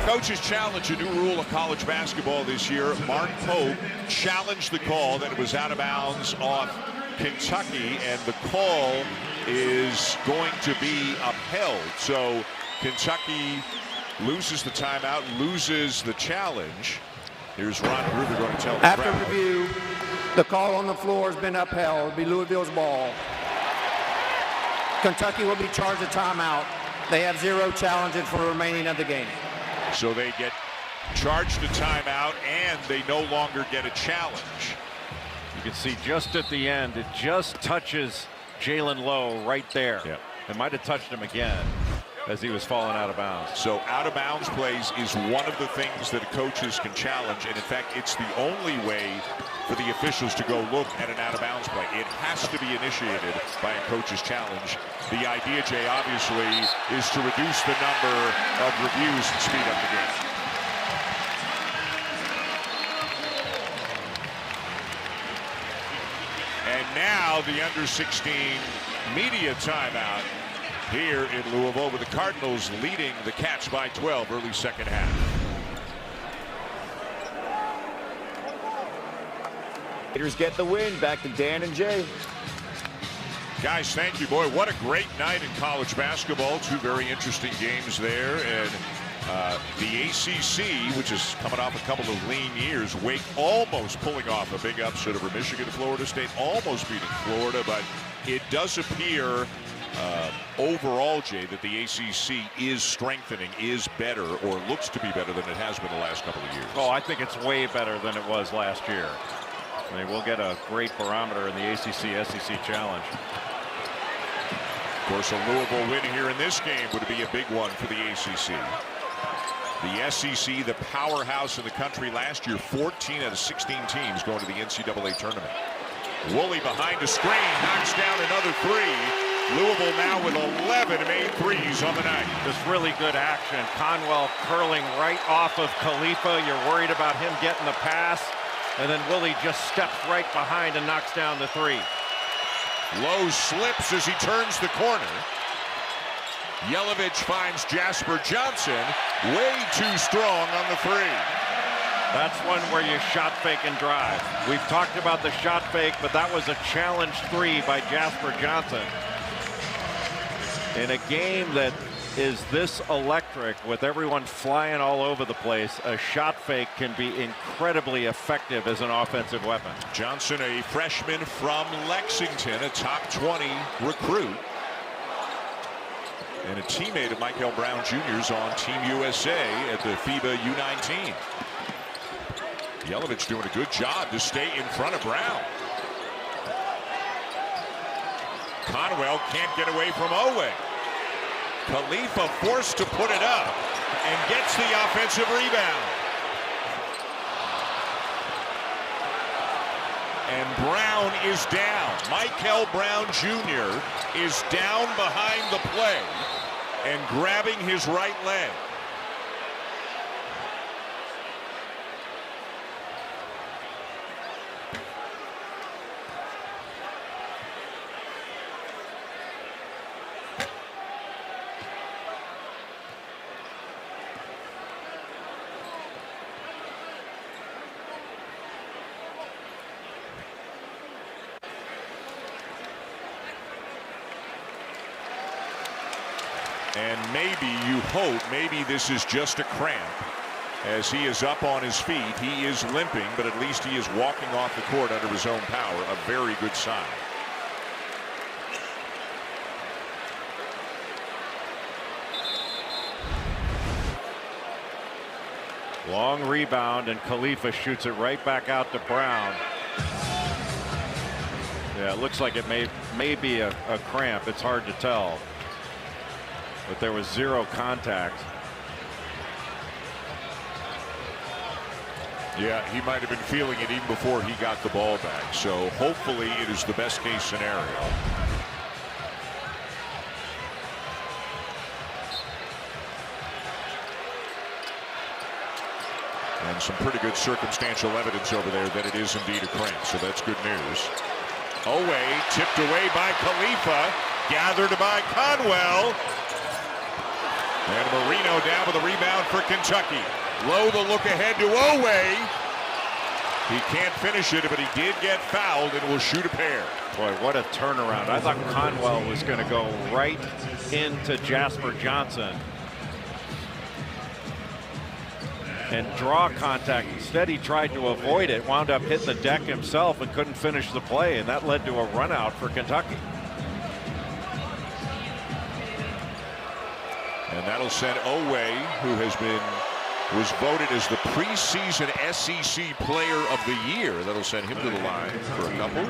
Coach's challenge, a new rule of college basketball this year. Mark Pope challenged the call that it was out of bounds off Kentucky, and the call is going to be upheld. So Kentucky loses the timeout, loses the challenge. Here's Ron Gruber going to tell the After crowd. review, the call on the floor has been upheld. It'll be Louisville's ball. Kentucky will be charged a timeout. They have 0 challenges for the remaining of the game. So they get charged a timeout, and they no longer get a challenge. You can see just at the end, it just touches Jalen Lowe right there. Yeah. It might have touched him again as he was falling out of bounds. So out of bounds plays is one of the things that coaches can challenge, and in fact it's the only way for the officials to go look at an out of bounds play. It has to be initiated by a coach's challenge. The idea, Jay, obviously is to reduce the number of reviews and speed up the game. And now the under-16 media timeout here in Louisville, with the Cardinals leading the Cats by 12 early second half. Raiders get the win. Back to Dan and Jay. Guys, thank you. Boy, what a great night in college basketball. 2 very interesting games there. And the ACC, which is coming off a couple of lean years, Wake almost pulling off a big upset over Michigan. Florida State almost beating Florida, but it does appear overall, Jay, that the ACC is strengthening, is better, or looks to be better than it has been the last couple of years. Oh, I think it's way better than it was last year. I mean, we'll get a great barometer in the ACC-SEC Challenge. Of course, a Louisville win here in this game would be a big one for the ACC. The SEC, the powerhouse in the country last year, 14 out of 16 teams going to the NCAA tournament. Woolley behind the screen, knocks down another 3. Louisville now with 11 made threes on the night. Just really good action. Conwell curling right off of Khalifa. You're worried about him getting the pass. And then Woolley just steps right behind and knocks down the 3. Lowe slips as he turns the corner. Jelavic finds Jasper Johnson. Way too strong on the 3. That's one where you shot fake and drive. We've talked about the shot fake, but that was a challenge 3 by Jasper Johnson. In a game that is this electric, with everyone flying all over the place, a shot fake can be incredibly effective as an offensive weapon. Johnson, a freshman from Lexington, a top 20 recruit, and a teammate of Michael Brown Jr.'s on Team USA at the FIBA U19. Jelavic doing a good job to stay in front of Brown. Conwell can't get away from Oweh. Khalifa forced to put it up and gets the offensive rebound. And Brown is down. Michael Brown Jr. is down behind the play and grabbing his right leg. And maybe you hope, maybe this is just a cramp. As he is up on his feet, he is limping, but at least he is walking off the court under his own power. A very good sign. Long rebound, and Khalifa shoots it right back out to Brown. Yeah, it looks like it may be a cramp. It's hard to tell. But there was zero contact. Yeah, he might have been feeling it even before he got the ball back. So hopefully it is the best case scenario. And some pretty good circumstantial evidence over there that it is indeed a cramp. So that's good news. Oweh tipped away by Khalifa. Gathered by Conwell. And Moreno down with a rebound for Kentucky. Lowe the look ahead to Oweh. He can't finish it, but he did get fouled and will shoot a pair. Boy, what a turnaround. I thought Conwell was going to go right into Jasper Johnson and draw contact. Instead, he tried to avoid it, wound up hitting the deck himself and couldn't finish the play, and that led to a run out for Kentucky. And that'll send Oweh, who was voted as the preseason SEC Player of the Year. That'll send him to the line for a couple.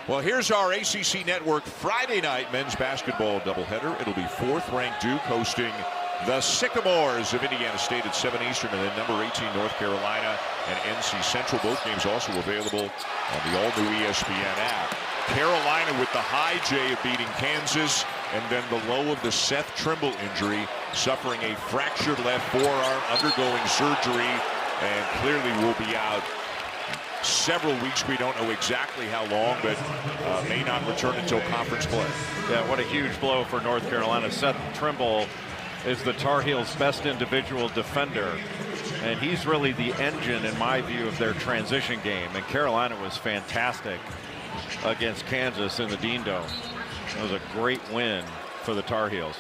Well, here's our ACC Network Friday night men's basketball doubleheader. It'll be 4th-ranked Duke hosting the Sycamores of Indiana State at 7 Eastern, and then number 18 North Carolina and NC Central. Both games also available on the all-new ESPN app. Carolina with the high J of beating Kansas, and then the low of the Seth Trimble injury, suffering a fractured left forearm, undergoing surgery, and clearly will be out several weeks. We don't know exactly how long, but may not return until conference play. Yeah, what a huge blow for North Carolina. Seth Trimble is the Tar Heels' best individual defender, and he's really the engine, in my view, of their transition game. And Carolina was fantastic against Kansas in the Dean Dome. It was a great win for the Tar Heels.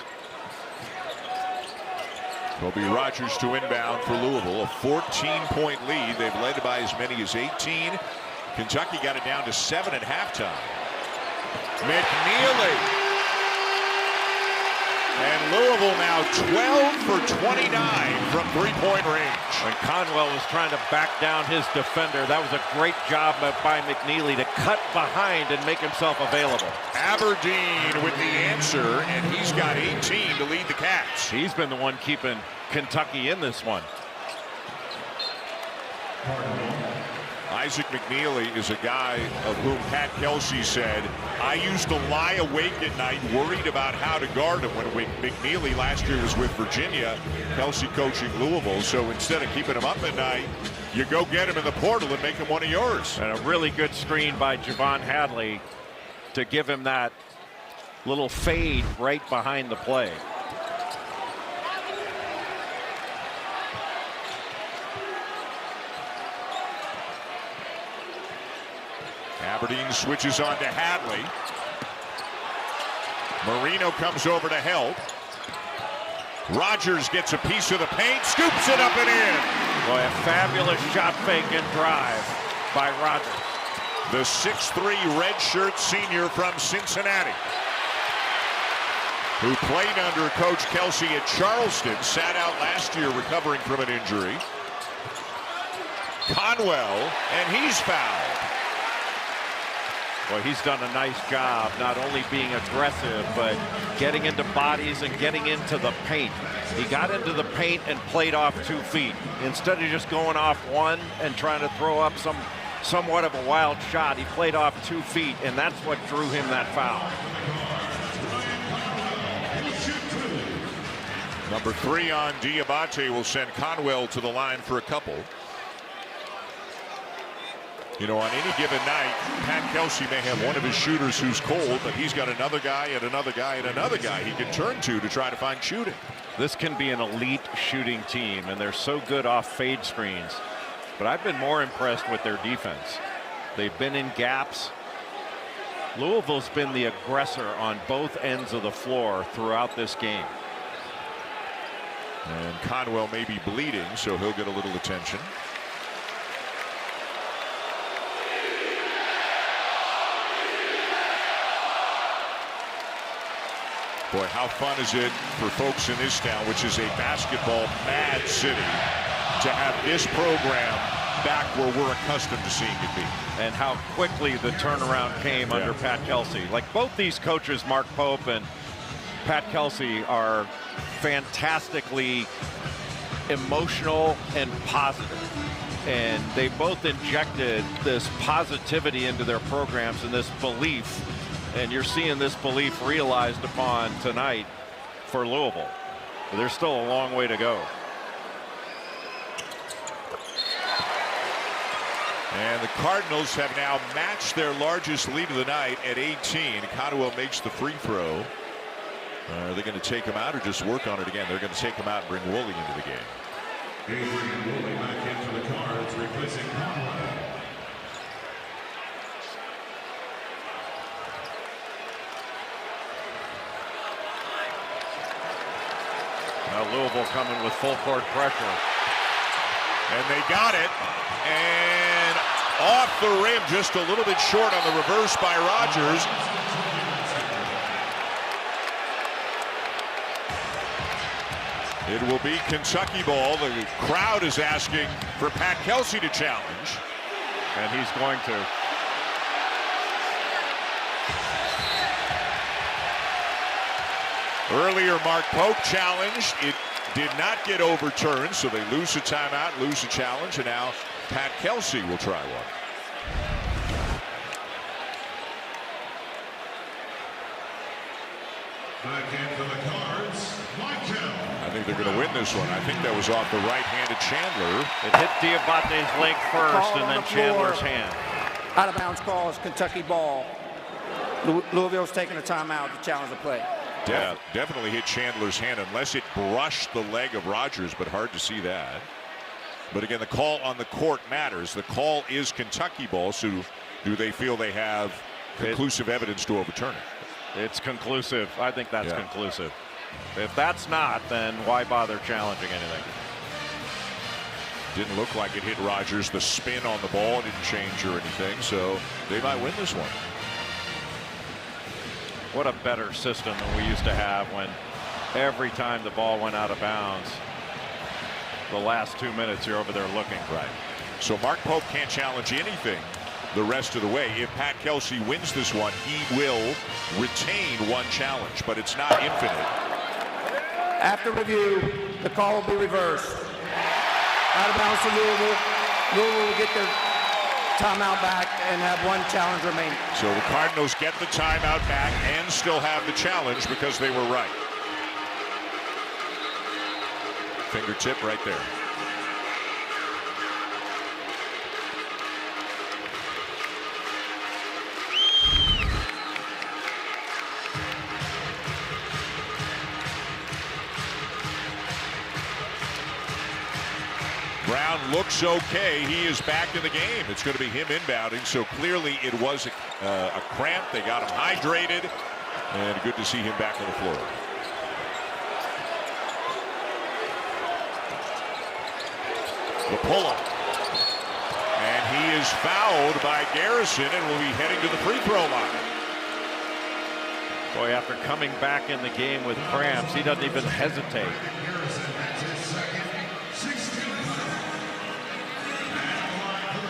Kobe Rogers to inbound for Louisville. A 14-point lead. They've led by as many as 18. Kentucky got it down to 7 at halftime. McNeely. And Louisville now 12 for 29 from three-point range. When Conwell was trying to back down his defender, that was a great job by McNeely to cut behind and make himself available. Aberdeen with the answer, and he's got 18 to lead the Cats. He's been the one keeping Kentucky in this one. Isaac McNeely is a guy of whom Pat Kelsey said, I used to lie awake at night worried about how to guard him. When McNeely last year was with Virginia, Kelsey coaching Louisville. So instead of keeping him up at night, you go get him in the portal and make him one of yours. And a really good screen by Javon Hadley to give him that little fade right behind the play. Aberdeen switches on to Hadley. Moreno comes over to help. Rogers gets a piece of the paint, scoops it up and in. Boy, a fabulous shot fake and drive by Rogers. The 6'3" redshirt senior from Cincinnati, who played under Coach Kelsey at Charleston, sat out last year recovering from an injury. Conwell, and he's fouled. Well, he's done a nice job not only being aggressive, but getting into bodies and getting into the paint. He got into the paint and played off 2 feet instead of just going off one and trying to throw up somewhat of a wild shot. He played off 2 feet, and that's what drew him that foul. Number 3 on Dioubate will send Conwell to the line for a couple. You know, on any given night, Pat Kelsey may have one of his shooters who's cold, but he's got another guy and another guy and another guy he can turn to try to find shooting. This can be an elite shooting team, and they're so good off fade screens. But I've been more impressed with their defense. They've been in gaps, Louisville's been the aggressor on both ends of the floor throughout this game. And Conwell may be bleeding, so he'll get a little attention. Boy, how fun is it for folks in this town, which is a basketball mad city, to have this program back where we're accustomed to seeing it be. And how quickly the turnaround came under Pat Kelsey. Like, both these coaches, Mark Pope and Pat Kelsey, are fantastically emotional and positive. And they both injected this positivity into their programs and this belief. And you're seeing this belief realized upon tonight for Louisville. But there's still a long way to go. And the Cardinals have now matched their largest lead of the night at 18. Conwell makes the free throw. Are they going to take him out or just work on it again? They're going to take him out and bring Woolley into the game. Woolley back into the Cards, replacing Conwell. Now Louisville coming with full court pressure. And they got it. And off the rim, just a little bit short on the reverse by Rogers. It will be Kentucky ball. The crowd is asking for Pat Kelsey to challenge. And he's going to. Earlier, Mark Pope challenged. It did not get overturned, so they lose a timeout, lose a challenge, and now Pat Kelsey will try one. Back into the Cards, Michael. I think they're going to win this one. I think that was off the right-handed Chandler. It hit Diabate's leg first, and then Chandler's hand. Out of bounds call is Kentucky ball. Louisville's taking a timeout to challenge the play. Yeah, definitely hit Chandler's hand, unless it brushed the leg of Rogers, but hard to see that. But again, the call on the court matters. The call is Kentucky ball, so do they feel they have conclusive evidence to overturn it? It's conclusive. I think that's conclusive. If that's not, then why bother challenging anything? Didn't look like it hit Rogers. The spin on the ball didn't change or anything, so they might win this one. What a better system than we used to have, when every time the ball went out of bounds, the last 2 minutes you're over there looking. Right. So Mark Pope can't challenge anything the rest of the way. If Pat Kelsey wins this one, he will retain one challenge, but it's not infinite. After review, the call will be reversed. Out of bounds to Louisville. Louisville will get their timeout back and have one challenge remaining. So the Cardinals get the timeout back and still have the challenge because they were right. Fingertip right there. Brown looks okay. He is back in the game. It's going to be him inbounding, so clearly it was a cramp. They got him hydrated, and good to see him back on the floor. The pull-up. And he is fouled by Garrison and will be heading to the free throw line. Boy, after coming back in the game with cramps, he doesn't even hesitate.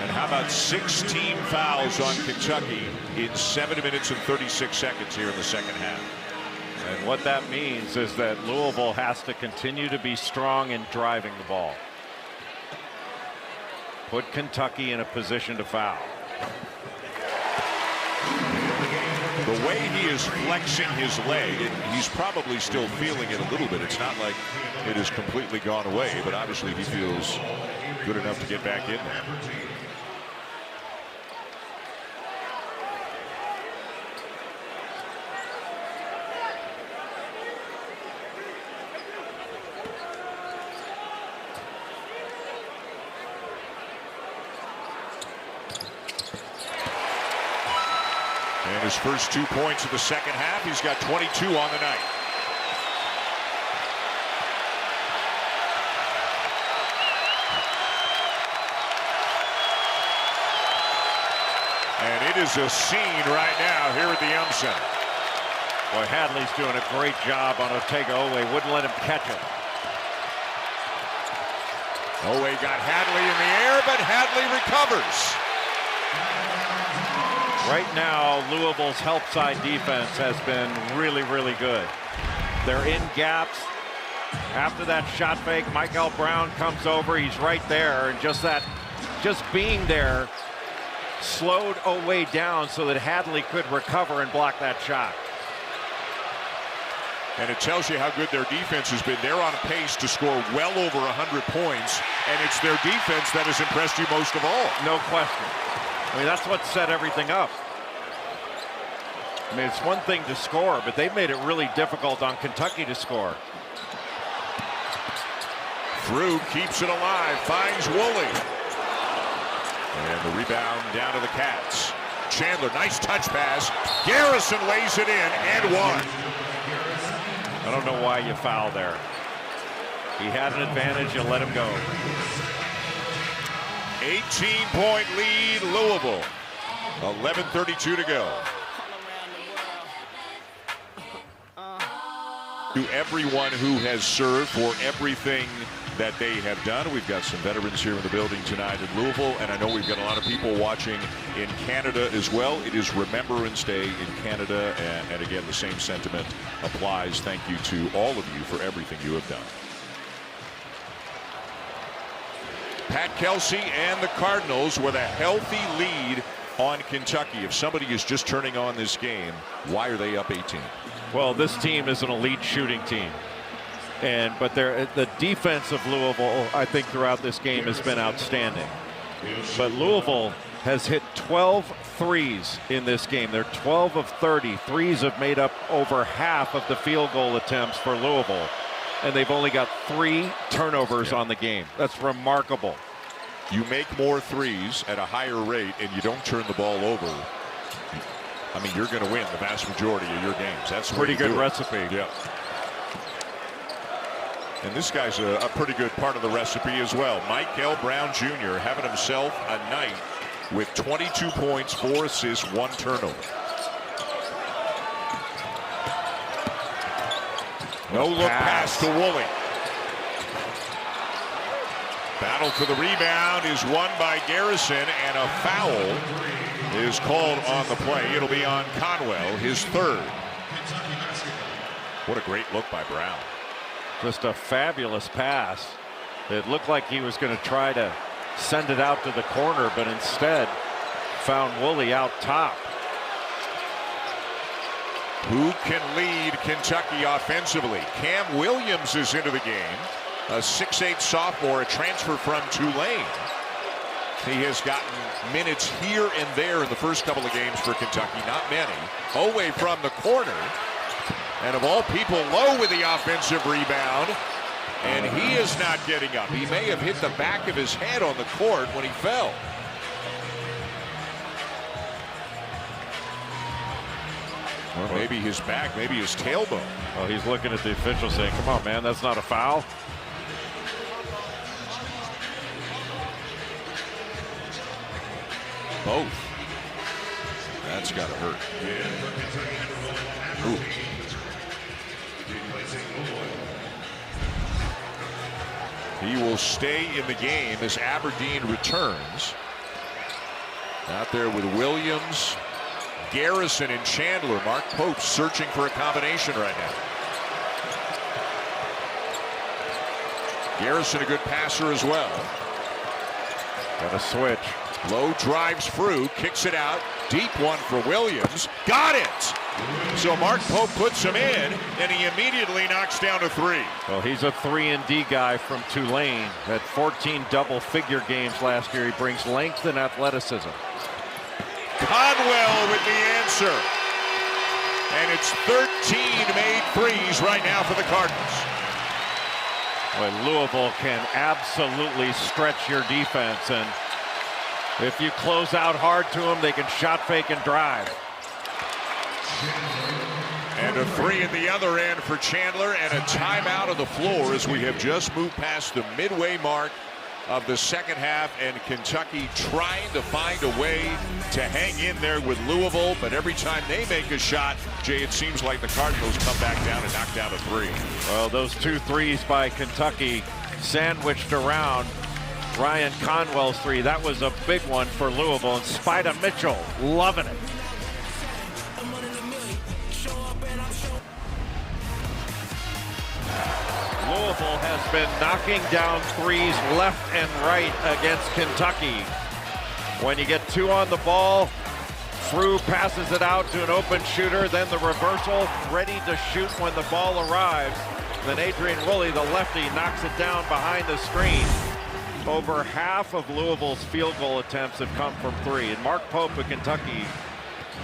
And how about 16 fouls on Kentucky in 7 minutes and 36 seconds here in the second half? And what that means is that Louisville has to continue to be strong in driving the ball. Put Kentucky in a position to foul. The way he is flexing his leg, he's probably still feeling it a little bit. It's not like it has completely gone away, but obviously he feels good enough to get back in there. his first 2 points of the second half. He's got 22 on the night. And it is a scene right now here at the Yum Center. Boy, Hadley's doing a great job on Oweh. Wouldn't let him catch it. Oweh got Hadley in the air, but Hadley recovers. Right now, Louisville's help side defense has been really, really good. They're in gaps. After that shot fake, Michael Brown comes over. He's right there, and just being there slowed Oweh down so that Hadley could recover and block that shot. And it tells you how good their defense has been. They're on pace to score well over 100 points, and it's their defense that has impressed you most of all. No question. I mean, that's what set everything up. I mean, it's one thing to score, but they've made it really difficult on Kentucky to score. Frew keeps it alive, finds Woolley. And the rebound down to the Cats. Chandler, nice touch pass. Garrison lays it in and one. I don't know why you foul there. He had an advantage, you let him go. 18-point lead, Louisville. 11:32 to go. To everyone who has served for everything that they have done. We've got some veterans here in the building tonight in Louisville, and I know we've got a lot of people watching in Canada as well. It is Remembrance Day in Canada, and again, the same sentiment applies. Thank you to all of you for everything you have done. Pat Kelsey and the Cardinals with a healthy lead on Kentucky. If somebody is just turning on this game, why are they up 18? Well, this team is an elite shooting team. But the defense of Louisville, I think, throughout this game has been outstanding. But Louisville has hit 12 threes in this game. They're 12 of 30. Threes have made up over half of the field goal attempts for Louisville. And they've only got 3 turnovers on the game. That's remarkable. You make more threes at a higher rate and you don't turn the ball over. I mean, you're going to win the vast majority of your games. That's pretty good recipe. Yeah. And this guy's a pretty good part of the recipe as well. Michael Brown Jr. having himself a night with 22 points, 4 assists, 1 turnover. No look pass to Woolley. Battle for the rebound is won by Garrison, and a foul is called on the play. It'll be on Conwell, his 3rd. What a great look by Brown. Just a fabulous pass. It looked like he was going to try to send it out to the corner, but instead found Woolley out top. Who can lead Kentucky offensively? Cam Williams is into the game. A 6'8" sophomore, a transfer from Tulane. He has gotten minutes here and there in the first couple of games for Kentucky, not many. Oweh from the corner. And of all people, Lowe with the offensive rebound. And he is not getting up. He may have hit the back of his head on the court when he fell. Or maybe his back, maybe his tailbone. Well, he's looking at the official saying, come on, man, that's not a foul. Both. That's got to hurt. Ooh. He will stay in the game as Aberdeen returns. Out there with Williams, Garrison, and Chandler. Mark Pope searching for a combination right now. Garrison, a good passer as well. Got a switch. Lowe drives through, kicks it out. Deep one for Williams. Got it! So Mark Pope puts him in, and he immediately knocks down a 3. Well, he's a 3-and-D guy from Tulane. Had 14 double-figure games last year. He brings length and athleticism. Conwell with the answer. And it's 13 made threes right now for the Cardinals. Well, Louisville can absolutely stretch your defense, and if you close out hard to them, they can shot fake and drive. And a three at the other end for Chandler, and a timeout on the floor as we have just moved past the midway mark of the second half, and Kentucky trying to find a way to hang in there with Louisville, but every time they make a shot, Jay, it seems like the Cardinals come back down and knock down a three. Well, those 2 threes by Kentucky sandwiched around Ryan Conwell's three. That was a big one for Louisville, and Spida Mitchell loving it. Louisville has been knocking down threes left and right against Kentucky. When you get 2 on the ball, Frew passes it out to an open shooter, then the reversal, ready to shoot when the ball arrives. Then Adrian Woolley, the lefty, knocks it down behind the screen. Over half of Louisville's field goal attempts have come from 3. And Mark Pope of Kentucky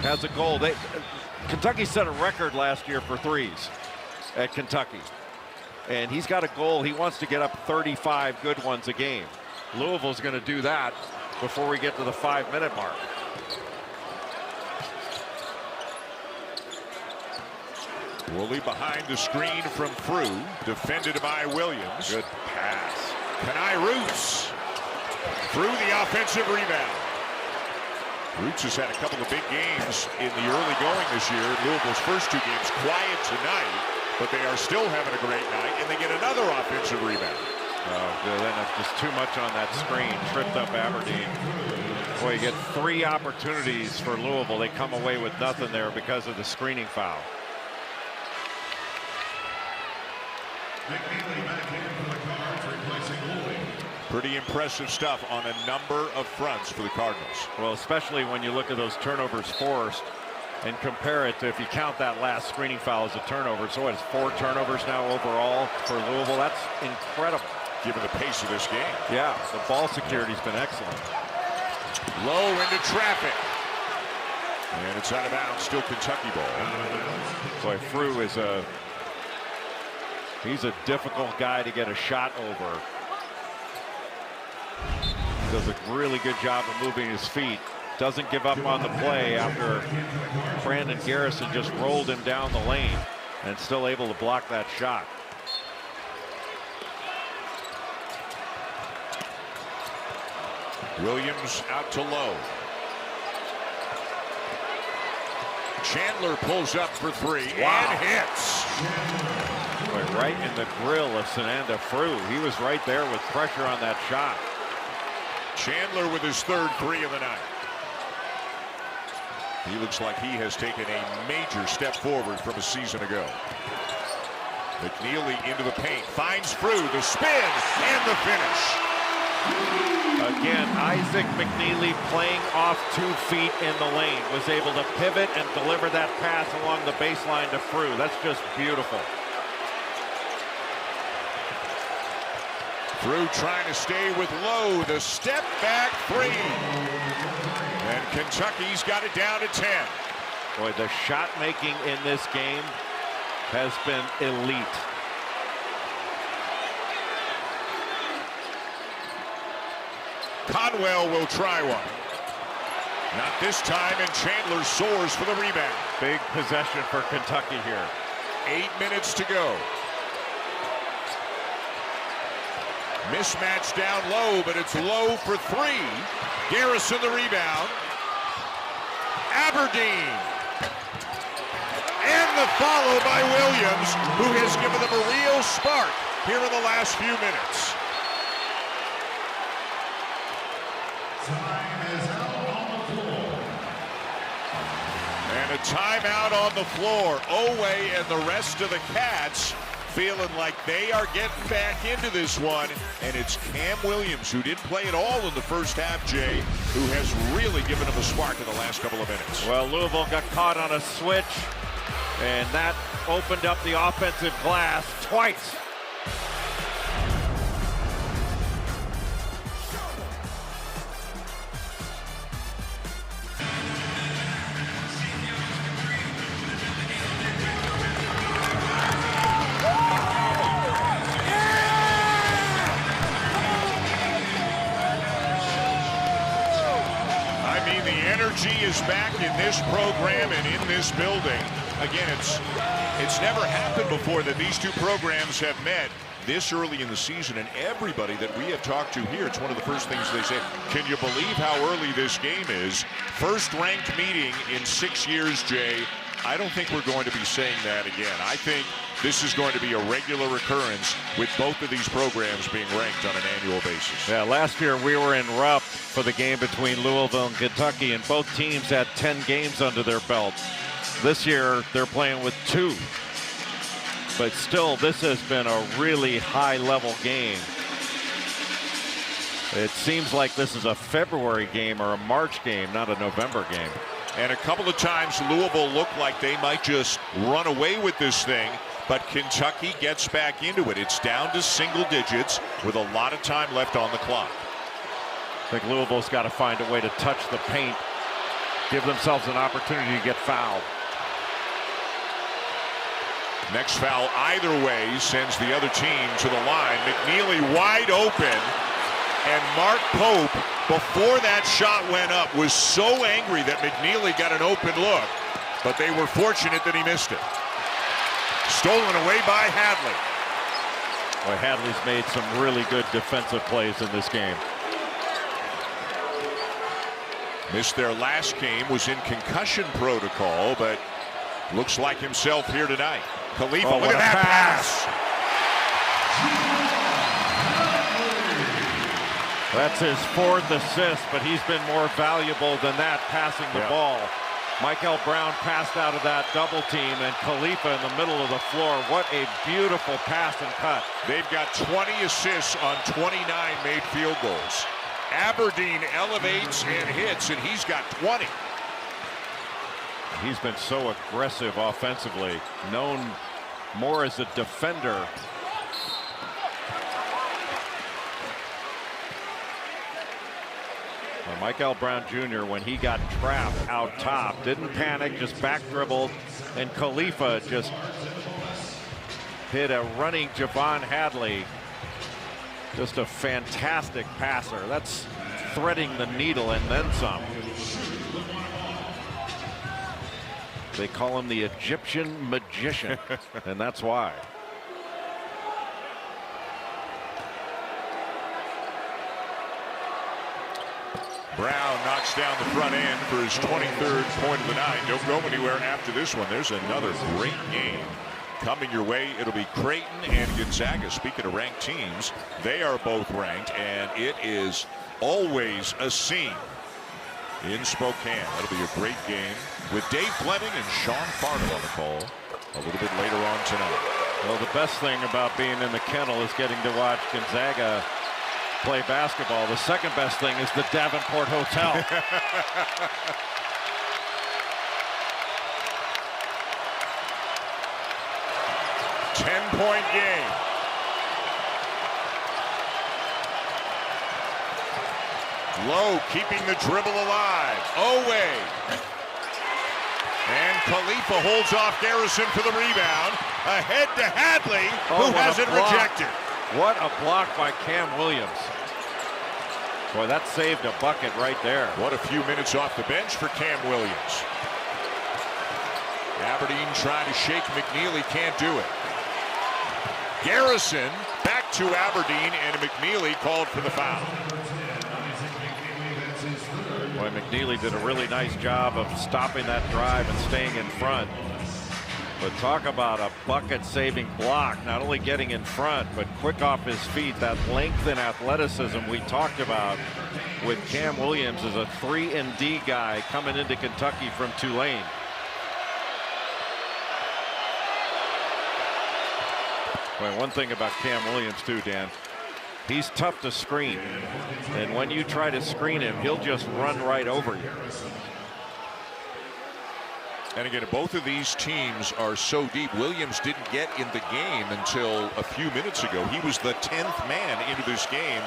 has a goal. Kentucky set a record last year for threes at Kentucky. And he's got a goal. He wants to get up 35 good ones a game. Louisville's going to do that before we get to the 5-minute mark. Woolley behind the screen from Frew, defended by Williams. Good pass. Kenai Roots through the offensive rebound. Roots has had a couple of big games in the early going this year. Louisville's first 2 games quiet tonight, but they are still having a great night, and they get another offensive rebound. Then just too much on that screen, tripped up Aberdeen. Boy, you get 3 opportunities for Louisville. They come away with nothing there because of the screening foul. McNeely back in for the Cards, replacing Oweh. Pretty impressive stuff on a number of fronts for the Cardinals. Well, especially when you look at those turnovers forced and compare it to, if you count that last screening foul as a turnover. So it's 4 turnovers now overall for Louisville. That's incredible. Given the pace of this game. Yeah, the ball security's been excellent. Lowe into traffic. And it's out of bounds, still Kentucky ball. Boy, Frew is he's a difficult guy to get a shot over. Does a really good job of moving his feet. Doesn't give up on the play after Brandon Garrison just rolled him down the lane, and still able to block that shot. Williams out to Lowe. Chandler pulls up for 3 and hits. Boy, right in the grill of Sananda Frew. He was right there with pressure on that shot. Chandler with his 3rd 3 of the night. He looks like he has taken a major step forward from a season ago. McNeely into the paint, finds Frew, the spin, and the finish. Again, Isaac McNeely playing off 2 feet in the lane, was able to pivot and deliver that pass along the baseline to Frew. That's just beautiful. Frew trying to stay with Lowe, the step back 3. And Kentucky's got it down to 10. Boy, the shot making in this game has been elite. Conwell will try one. Not this time, and Chandler soars for the rebound. Big possession for Kentucky here. 8 minutes to go. Mismatch down low, but it's Lowe for 3. Garrison the rebound. Aberdeen. And the follow by Williams, who has given them a real spark here in the last few minutes. Time is out on the floor. And a timeout on the floor. Oweh and the rest of the Cats feeling like they are getting back into this one. And it's Cam Williams, who didn't play at all in the first half, Jay, who has really given them a spark in the last couple of minutes. Well, Louisville got caught on a switch, and that opened up the offensive glass twice. energy is back in this program and in this building. Again, it's never happened before that these two programs have met this early in the season, and everybody that we have talked to here, it's one of the first things they say, can you believe how early this game is? First ranked meeting in 6 years, Jay. I don't think we're going to be saying that again. I think this is going to be a regular occurrence with both of these programs being ranked on an annual basis. Yeah, last year we were in Rupp for the game between Louisville and Kentucky, and both teams had 10 games under their belt. This year they're playing with 2. But still, this has been a really high-level game. It seems like this is a February game or a March game, not a November game. And a couple of times Louisville looked like they might just run away with this thing, but Kentucky gets back into it. It's down to single digits with a lot of time left on the clock. I think Louisville's got to find a way to touch the paint, give themselves an opportunity to get fouled. Next foul either way sends the other team to the line. McNeely wide open, and Mark Pope, before that shot went up, was so angry that McNeely got an open look, but they were fortunate that he missed it. Stolen away by Hadley. Boy, Hadley's made some really good defensive plays in this game. Missed their last game, was in concussion protocol, but looks like himself here tonight. Khalifa, look at that pass. That's his 4th assist, but he's been more valuable than that passing the ball. Michael Brown passed out of that double team, and Khalifa in the middle of the floor. What a beautiful pass and cut. They've got 20 assists on 29 made field goals. Aberdeen elevates and hits, and he's got 20. He's been so aggressive offensively, known more as a defender. Well, Michael Brown Jr., when he got trapped out top, didn't panic, just back dribbled, and Khalifa just hit a running Javon Hadley. Just a fantastic passer. That's threading the needle and then some. They call him the Egyptian magician, and that's why. Brown knocks down the front end for his 23rd point of the night. Don't go anywhere after this one. There's another great game coming your way. It'll be Creighton and Gonzaga. Speaking of ranked teams, they are both ranked, and it is always a scene in Spokane. That'll be a great game with Dave Fleming and Sean Farnham on the call a little bit later on tonight. Well, the best thing about being in the kennel is getting to watch Gonzaga play basketball. The second best thing is the Davenport Hotel. Ten-point game. Lowe keeping the dribble alive. Oweh. And Khalifa holds off Garrison for the rebound. Ahead to Hadley, who has it rejected. What a block by Cam Williams. Boy, that saved a bucket right there. What a few minutes off the bench for Cam Williams. Aberdeen trying to shake McNeely, can't do it. Garrison back to Aberdeen, and McNeely called for the foul. Boy, McNeely did a really nice job of stopping that drive and staying in front. But talk about a bucket-saving block, not only getting in front, but quick off his feet. That length and athleticism we talked about with Cam Williams as a 3-and-D guy coming into Kentucky from Tulane. Well, one thing about Cam Williams too, Dan, he's tough to screen. And when you try to screen him, he'll just run right over you. And again, both of these teams are so deep. Williams didn't get in the game until a few minutes ago. He was the 10th man into this game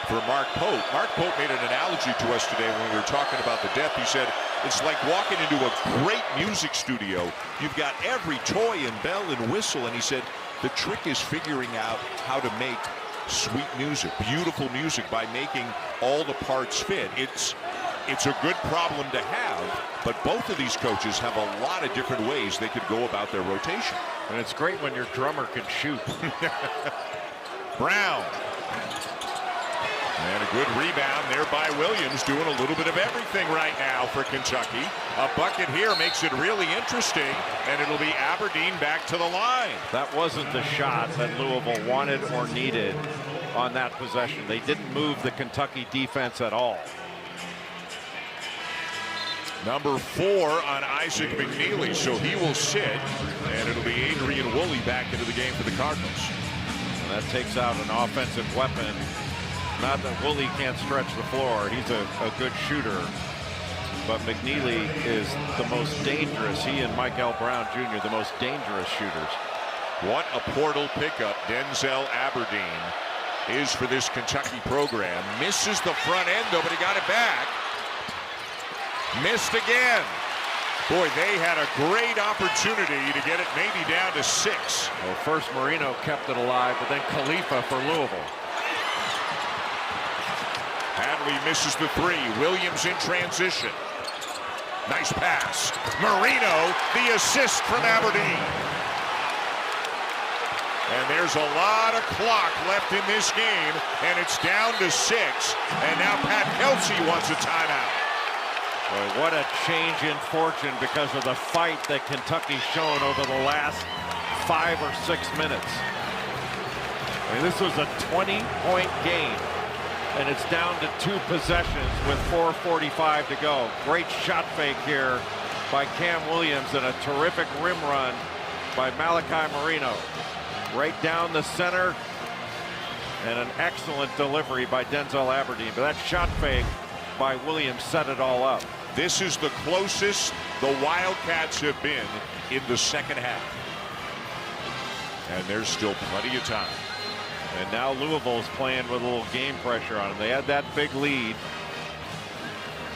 for Mark Pope. Mark Pope made an analogy to us today when we were talking about the depth. He said, it's like walking into a great music studio. You've got every toy and bell and whistle. And he said, the trick is figuring out how to make sweet music, beautiful music, by making all the parts fit. It's It's a good problem to have, but both of these coaches have a lot of different ways they could go about their rotation. And it's great when your drummer can shoot. Brown. And a good rebound there by Williams, doing a little bit of everything right now for Kentucky. A bucket here makes it really interesting, and it'll be Aberdeen back to the line. That wasn't the shot that Louisville wanted or needed on that possession. They didn't move the Kentucky defense at all. Number 4 on Isaac McNeely, so he will sit, and it'll be Adrian Woolley back into the game for the Cardinals. And that takes out an offensive weapon. Not that Woolley can't stretch the floor. He's a good shooter. But McNeely is the most dangerous. He and Michael Brown Jr. the most dangerous shooters. What a portal pickup Denzel Aberdeen is for this Kentucky program. Misses the front end, though, but he got it back. Missed again. Boy, they had a great opportunity to get it maybe down to 6. Well, first Moreno kept it alive, but then Khalifa for Louisville. Hadley misses the 3. Williams in transition. Nice pass. Moreno, the assist from Aberdeen. And there's a lot of clock left in this game, and it's down to 6. And now Pat Kelsey wants a timeout. Boy, what a change in fortune because of the fight that Kentucky's shown over the last 5 or 6 minutes. I mean, this was a 20-point game, and it's down to 2 possessions with 4:45 to go. Great shot fake here by Cam Williams and a terrific rim run by Malachi Moreno. Right down the center, and an excellent delivery by Denzel Aberdeen. But that shot fake by Williams set it all up. This is the closest the Wildcats have been in the second half. And there's still plenty of time. And now Louisville's playing with a little game pressure on them. They had that big lead.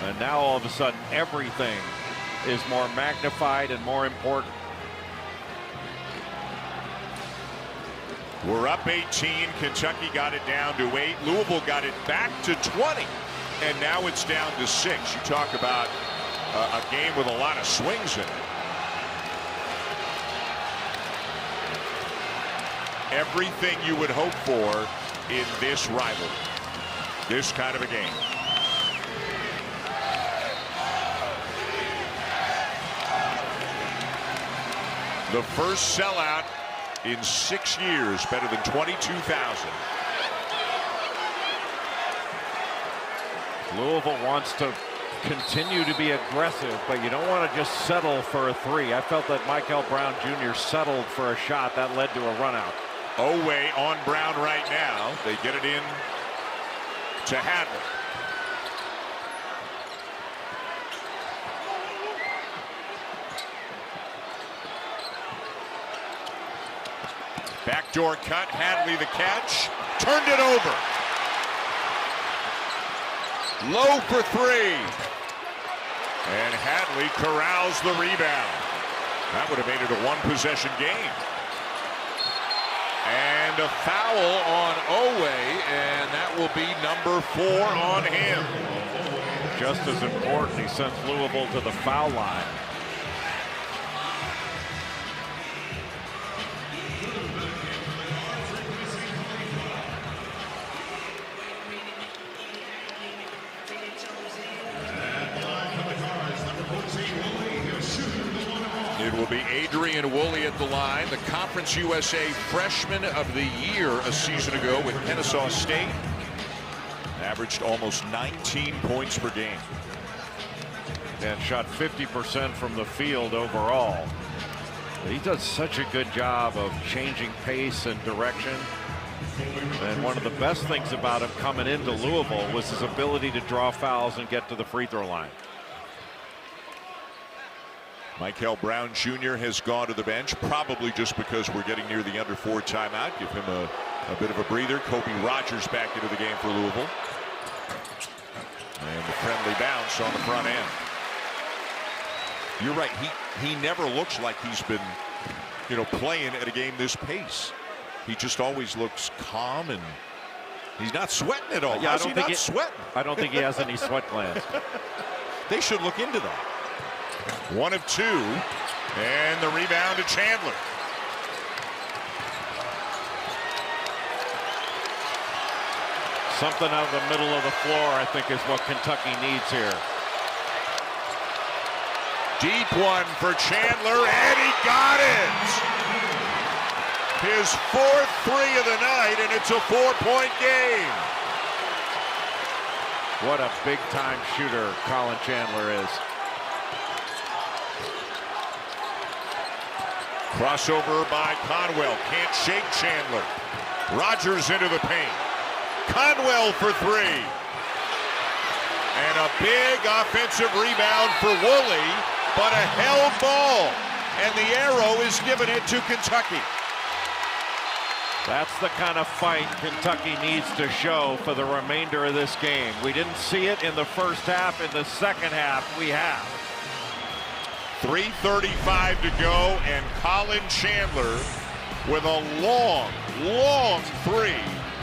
And now all of a sudden everything is more magnified and more important. We're up 18. Kentucky got it down to 8. Louisville got it back to 20. And now it's down to 6. You talk about a game with a lot of swings in it. Everything you would hope for in this rivalry. This kind of a game. The first sellout in 6 years, better than 22,000. Louisville wants to continue to be aggressive, but you don't want to just settle for a 3. I felt that Michael Brown Jr. settled for a shot that led to a run out. Oweh on Brown right now. They get it in to Hadley. Backdoor cut, Hadley the catch, turned it over. Lowe for 3. And Hadley corrals the rebound. That would have made it a 1-possession game. And a foul on Oweh, and that will be number 4 on him. Just as important, he sends Louisville to the foul line. It will be Adrian Woolley at the line, the Conference USA Freshman of the Year a season ago with Kennesaw State. Averaged almost 19 points per game. And shot 50% from the field overall. He does such a good job of changing pace and direction. And one of the best things about him coming into Louisville was his ability to draw fouls and get to the free throw line. Michael Brown Jr. has gone to the bench, probably just because we're getting near the under 4 timeout. Give him a bit of a breather. Kobe Rogers back into the game for Louisville. And the friendly bounce on the front end. You're right. He never looks like he's been, playing at a game this pace. He just always looks calm and He's not sweating at all. Yeah, How's he not sweating? I don't think he has any sweat glands. They should look into that. 1 of 2, and the rebound to Chandler. Something out of the middle of the floor, I think, is what Kentucky needs here. Deep one for Chandler, and he got it! His 4th 3 of the night, and it's a 4-point game. What a big-time shooter Colin Chandler is. Crossover by Conwell, can't shake Chandler. Rogers into the paint. Conwell for 3. And a big offensive rebound for Woolley, but a held ball. And the arrow is given it to Kentucky. That's the kind of fight Kentucky needs to show for the remainder of this game. We didn't see it in the first half. In the second half, we have. 3:35 to go, and Colin Chandler with a long, long 3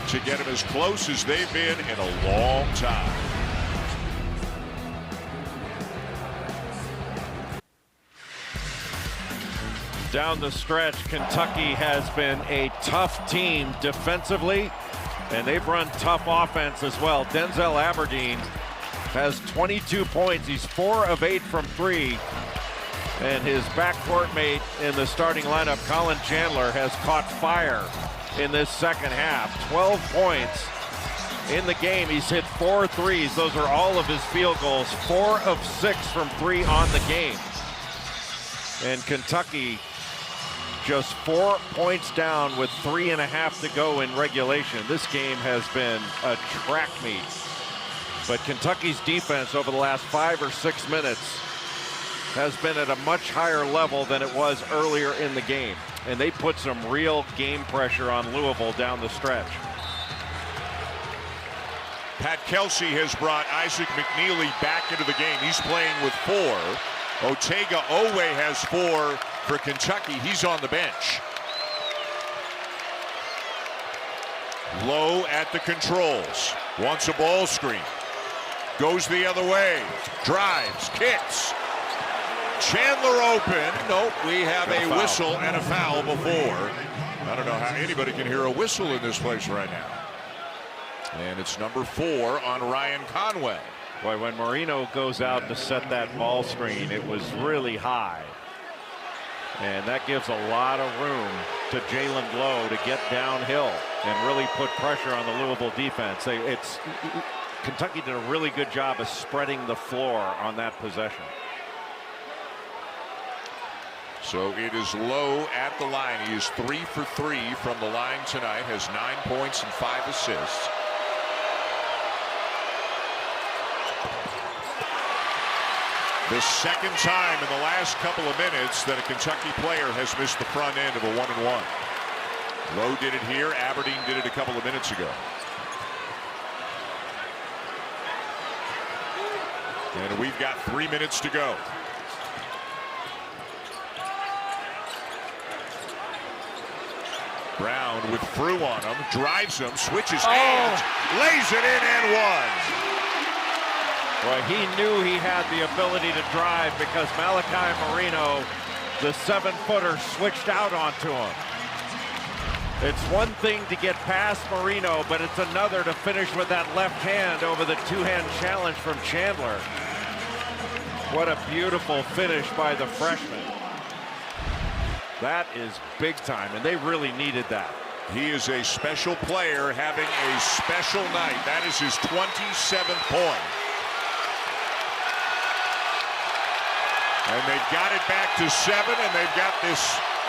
to get him as close as they've been in a long time. Down the stretch, Kentucky has been a tough team defensively, and they've run tough offense as well. Denzel Aberdeen has 22 points. He's 4 of 8 from 3. And his backcourt mate in the starting lineup, Colin Chandler, has caught fire in this second half. 12 points in the game. He's hit 4 threes. Those are all of his field goals. 4 of 6 from 3 on the game. And Kentucky just 4 points down with 3.5 to go in regulation. This game has been a track meet. But Kentucky's defense over the last 5 or 6 minutes has been at a much higher level than it was earlier in the game. And they put some real game pressure on Louisville down the stretch. Pat Kelsey has brought Isaac McNeely back into the game. He's playing with 4. Otega Oweh has 4 for Kentucky. He's on the bench. Lowe at the controls. Wants a ball screen. Goes the other way. Drives. Kicks. Chandler open. Nope, we have a whistle and a foul before. I don't know how anybody can hear a whistle in this place right now. And it's number 4 on Ryan Conwell. Boy, when Moreno goes out to set that ball screen, it was really high. And that gives a lot of room to Jalen Lowe to get downhill and really put pressure on the Louisville defense. Kentucky did a really good job of spreading the floor on that possession. So it is Lowe at the line. He is 3 for 3 from the line tonight, has 9 points and 5 assists. The second time in the last couple of minutes that a Kentucky player has missed the front end of a 1-and-1. Lowe did it here. Aberdeen did it a couple of minutes ago. And we've got 3 minutes to go. Brown with Frew on him, drives him, switches hands, lays it in and one. Well, he knew he had the ability to drive because Malachi Moreno, the 7-footer, switched out onto him. It's one thing to get past Moreno, but it's another to finish with that left hand over the 2-hand challenge from Chandler. What a beautiful finish by the freshman. That is big time, and they really needed that. He is a special player having a special night. That is his 27th point. And they've got it back to 7, and they've got this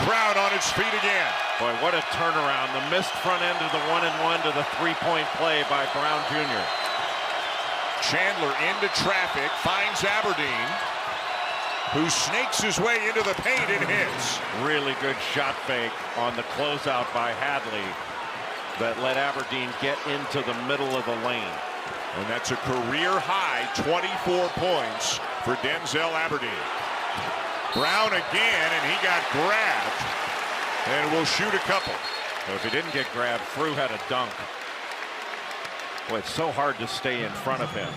crowd on its feet again. Boy, what a turnaround. The missed front end of the 1-and-1 to the 3-point play by Brown Jr. Chandler into traffic, finds Aberdeen, who snakes his way into the paint and hits. Really good shot fake on the closeout by Hadley that let Aberdeen get into the middle of the lane. And that's a career high 24 points for Denzel Aberdeen. Brown again, and he got grabbed and will shoot a couple. So if he didn't get grabbed, Frew had a dunk. Boy, it's so hard to stay in front of him.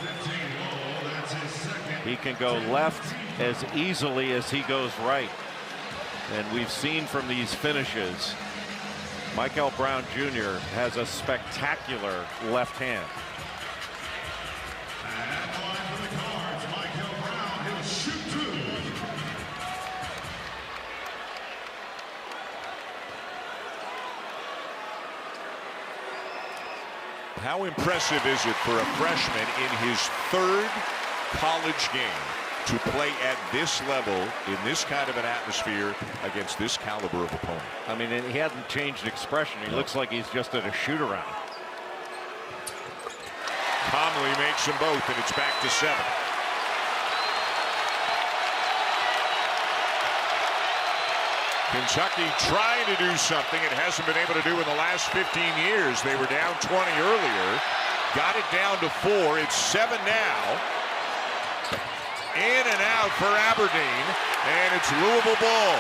He can go left as easily as he goes right. And we've seen from these finishes, Michael Brown Jr. has a spectacular left hand. How impressive is it for a freshman in his third college game to play at this level in this kind of an atmosphere against this caliber of opponent? I mean, he hasn't changed expression. He looks like he's just at a shoot-around. Conley makes them both, and it's back to 7. Kentucky trying to do something it hasn't been able to do in the last 15 years. They were down 20 earlier, got it down to 4. It's 7 now. In and out for Aberdeen, and it's Louisville ball.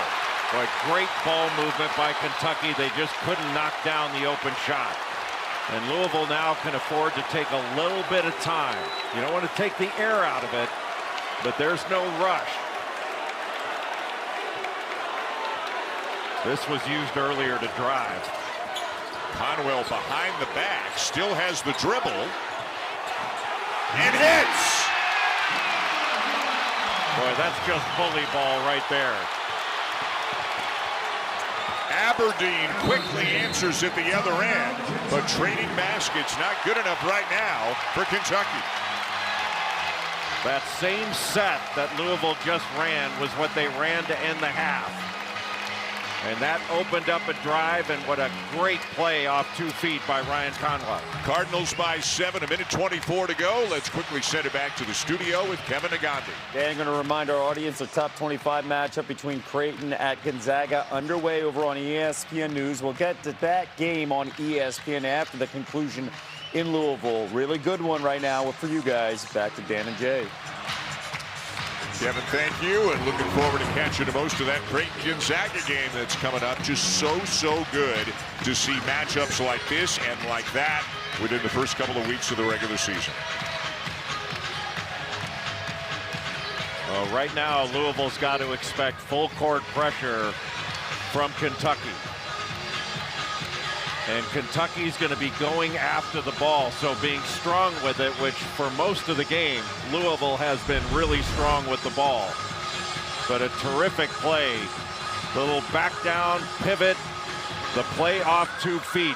Boy, great ball movement by Kentucky. They just couldn't knock down the open shot. And Louisville now can afford to take a little bit of time. You don't want to take the air out of it, but there's no rush. This was used earlier to drive. Conwell behind the back, still has the dribble, and hits! Boy, that's just bully ball right there. Aberdeen quickly answers at the other end, but trading baskets not good enough right now for Kentucky. That same set that Louisville just ran was what they ran to end the half. And that opened up a drive, and what a great play off 2 feet by Ryan Conwell. Cardinals by 7, 1:24 to go. Let's quickly send it back to the studio with Kevin Nagandi. Dan, going to remind our audience the top 25 matchup between Creighton at Gonzaga underway over on ESPN News. We'll get to that game on ESPN after the conclusion in Louisville. Really good one right now for you guys. Back to Dan and Jay. Kevin, thank you, and looking forward to catching most of that Creighton-Gonzaga game that's coming up. Just so good to see matchups like this and like that within the first couple of weeks of the regular season. Well, right now, Louisville's got to expect full court pressure from Kentucky. And Kentucky's going to be going after the ball, so being strong with it, which for most of the game, Louisville has been really strong with the ball. But a terrific play. The little back down pivot, the play off 2 feet.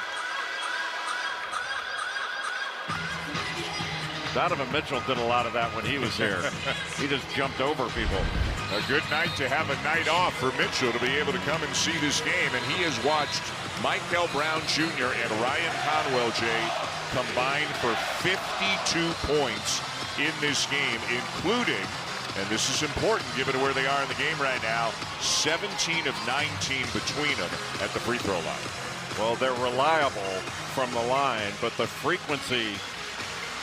Donovan Mitchell did a lot of that when he was here. He just jumped over people. A good night to have a night off for Mitchell to be able to come and see this game, and he has watched Michael Brown Jr. and Ryan Conwell, Jay, combined for 52 points in this game, including, and this is important given where they are in the game right now, 17 of 19 between them at the free throw line. Well, they're reliable from the line, but the frequency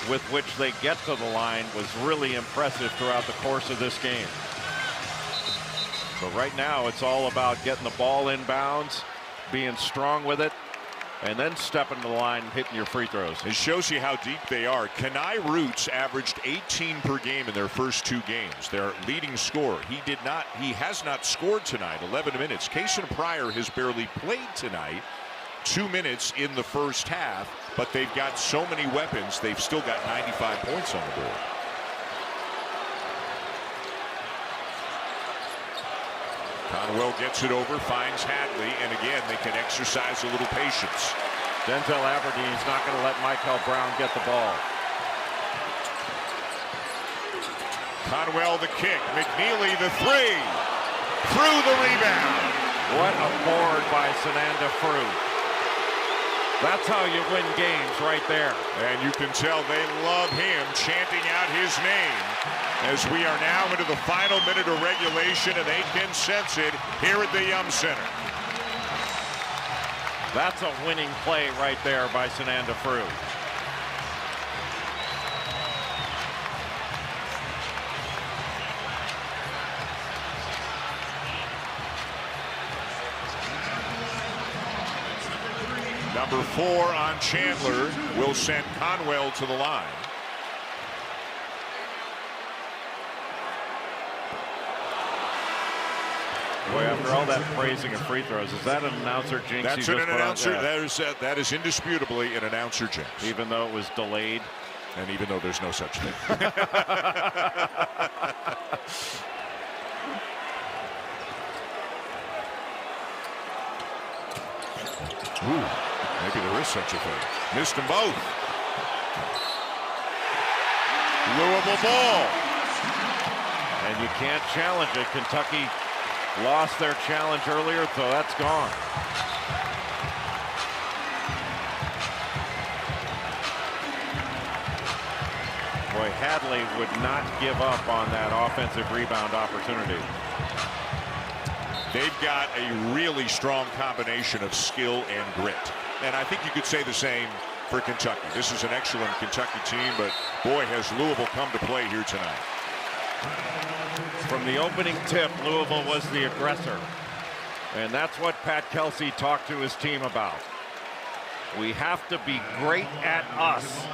with which they get to the line was really impressive throughout the course of this game. But right now, it's all about getting the ball inbounds, being strong with it, and then stepping to the line and hitting your free throws. It shows you how deep they are. Kenai Roots averaged 18 per game in their first 2 games. Their leading scorer. He has not scored tonight, 11 minutes. Kason Pryor has barely played tonight, 2 minutes in the first half, but they've got so many weapons, they've still got 95 points on the board. Conwell gets it over, finds Hadley, and again, they can exercise a little patience. Denzel Aberdeen's not going to let Michael Brown get the ball. Conwell the kick, McNeely the 3, through the rebound. What a board by Sananda Fruit. That's how you win games right there. And you can tell they love him chanting out his name as we are now into the final minute of regulation, and they can sense it here at the Yum Center. That's a winning play right there by Sananda Fruit. Number 4 on Chandler will send Conwell to the line. Boy, after all that praising of free throws, is that an announcer jinx? That's an announcer. That is indisputably an announcer jinx. Even though it was delayed. And even though there's no such thing. Ooh, maybe there is such a thing. Missed them both. Louisville ball. And you can't challenge it. Kentucky lost their challenge earlier, so that's gone. Boy, Hadley would not give up on that offensive rebound opportunity. They've got a really strong combination of skill and grit. And I think you could say the same for Kentucky. This is an excellent Kentucky team, but boy, has Louisville come to play here tonight. From the opening tip, Louisville was the aggressor. And that's what Pat Kelsey talked to his team about. We have to be great at us.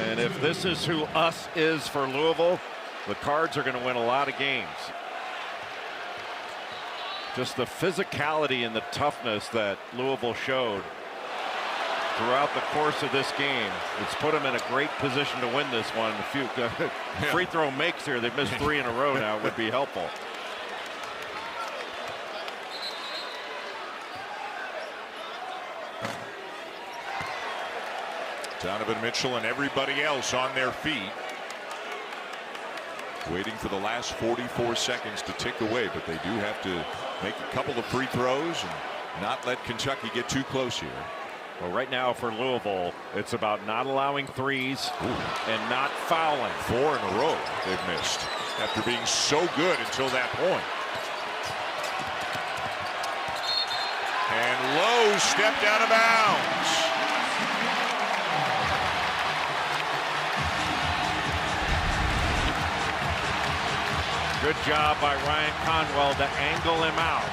And if this is who us is for Louisville, the Cards are going to win a lot of games. Just the physicality and the toughness that Louisville showed throughout the course of this game. It's put them in a great position to win this one. A few free throw makes here. They've missed 3 in a row now. Would be helpful. Donovan Mitchell and everybody else on their feet, waiting for the last 44 seconds to tick away, but they do have to make a couple of free throws and not let Kentucky get too close here. Well, right now for Louisville, it's about not allowing threes and not fouling. 4 in a row they've missed after being so good until that point. And Lowe stepped out of bounds. Good job by Ryan Conwell to angle him out.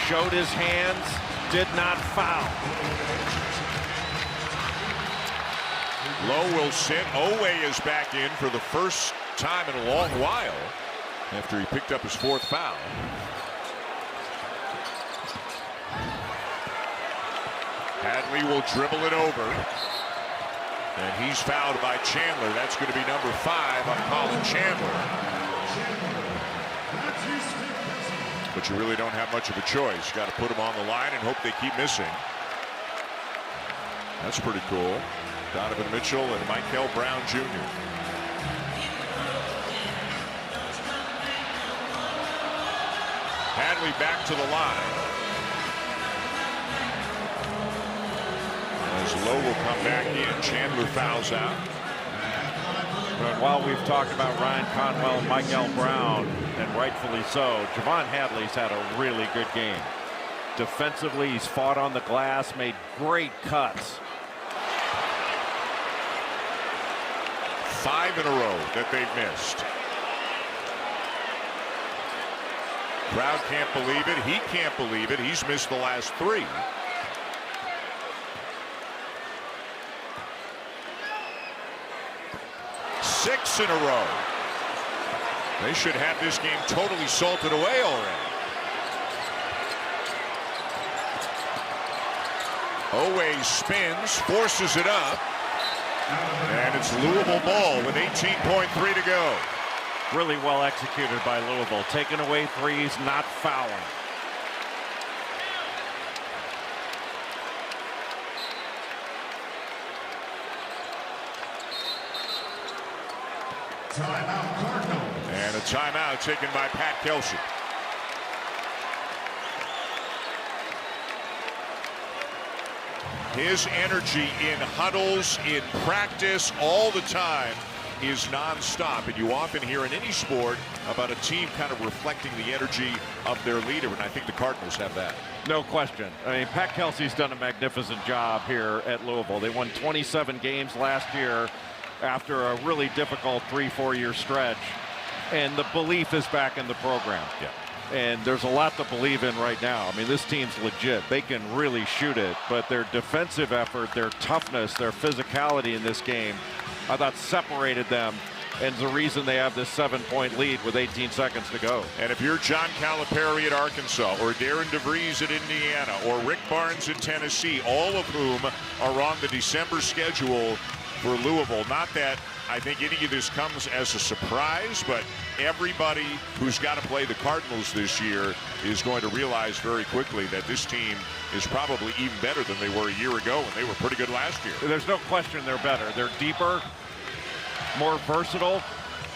Showed his hands, did not foul. Lowe will sit. Oweh is back in for the first time in a long while after he picked up his 4th foul. Hadley will dribble it over. And he's fouled by Chandler. That's going to be number 5 on Colin Chandler. But you really don't have much of a choice. You got to put them on the line and hope they keep missing. That's pretty cool. Donovan Mitchell and Michael Brown Jr. Hadley back to the line. As Lowe will come back in, Chandler fouls out. But while we've talked about Ryan Conwell and Michael Brown, and rightfully so, Javon Hadley's had a really good game. Defensively, he's fought on the glass, made great cuts. 5 in a row that they've missed. Crowd can't believe it. He can't believe it. He's missed the last 3. Six in a row. They should have this game totally salted away already. Oweh spins, forces it up, and it's Louisville ball with 18.3 to go. Really well executed by Louisville, taking away threes, not fouling. Timeout, Cardinals. And a timeout taken by Pat Kelsey. His energy in huddles, in practice, all the time is nonstop. And you often hear in any sport about a team kind of reflecting the energy of their leader. And I think the Cardinals have that. No question. I mean, Pat Kelsey's done a magnificent job here at Louisville. They won 27 games last year after a really difficult 3-4 year stretch. And the belief is back in the program. Yeah. And there's a lot to believe in right now. I mean, this team's legit. They can really shoot it, but their defensive effort, their toughness, their physicality in this game, I thought separated them, and the reason they have this 7-point lead with 18 seconds to go. And if you're John Calipari at Arkansas, or Darren DeVries at Indiana, or Rick Barnes at Tennessee, all of whom are on the December schedule for Louisville, not that I think any of this comes as a surprise, but everybody who's got to play the Cardinals this year is going to realize very quickly that this team is probably even better than they were a year ago, and they were pretty good last year. There's no question they're better. They're deeper, more versatile,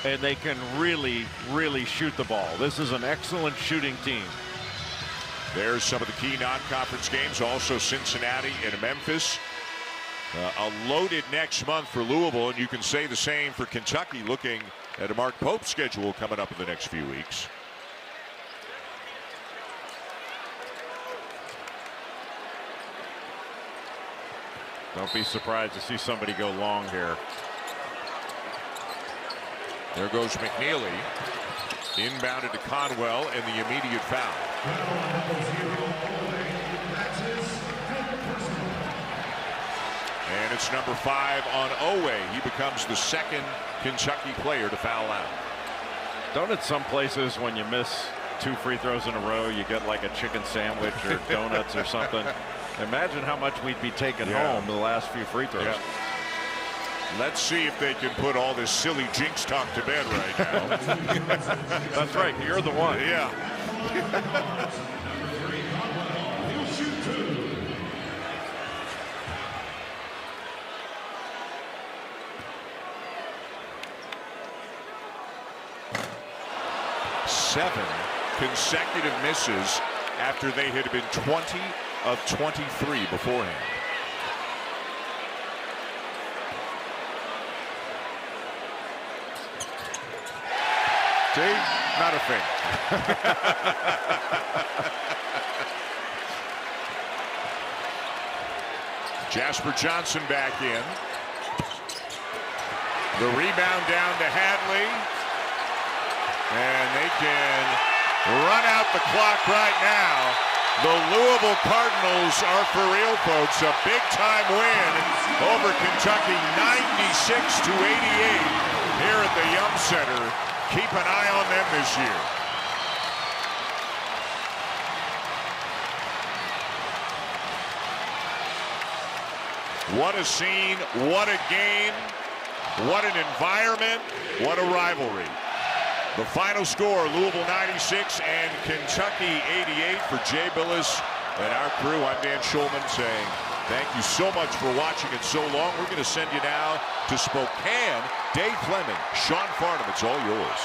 and they can really, really shoot the ball. This is an excellent shooting team. There's some of the key non-conference games, also Cincinnati and Memphis. A loaded next month for Louisville, and you can say the same for Kentucky, looking at a Mark Pope schedule coming up in the next few weeks. Don't be surprised to see somebody go long here. There goes McNeely. Inbounded to Conwell, and the immediate foul. And it's number 5 on Oweh. He becomes the second Kentucky player to foul out. Don't at some places when you miss 2 free throws in a row, you get like a chicken sandwich or donuts or something? Imagine how much we'd be taking home the last few free throws. Yeah. Let's see if they can put all this silly jinx talk to bed right now. That's right. You're the one. Yeah. Seven consecutive misses after they had been 20 of 23 beforehand. See? Not a thing. Jasper Johnson back in. The rebound down to Hadley. And they can run out the clock right now. The Louisville Cardinals are for real, folks. A big-time win over Kentucky, 96-88 here at the Yum Center. Keep an eye on them this year. What a scene, what a game, what an environment, what a rivalry. The final score, Louisville 96 and Kentucky 88. For Jay Billis and our crew, I'm Dan Schulman saying thank you so much for watching it so long. We're going to send you now to Spokane. Dave Fleming, Sean Farnham, it's all yours.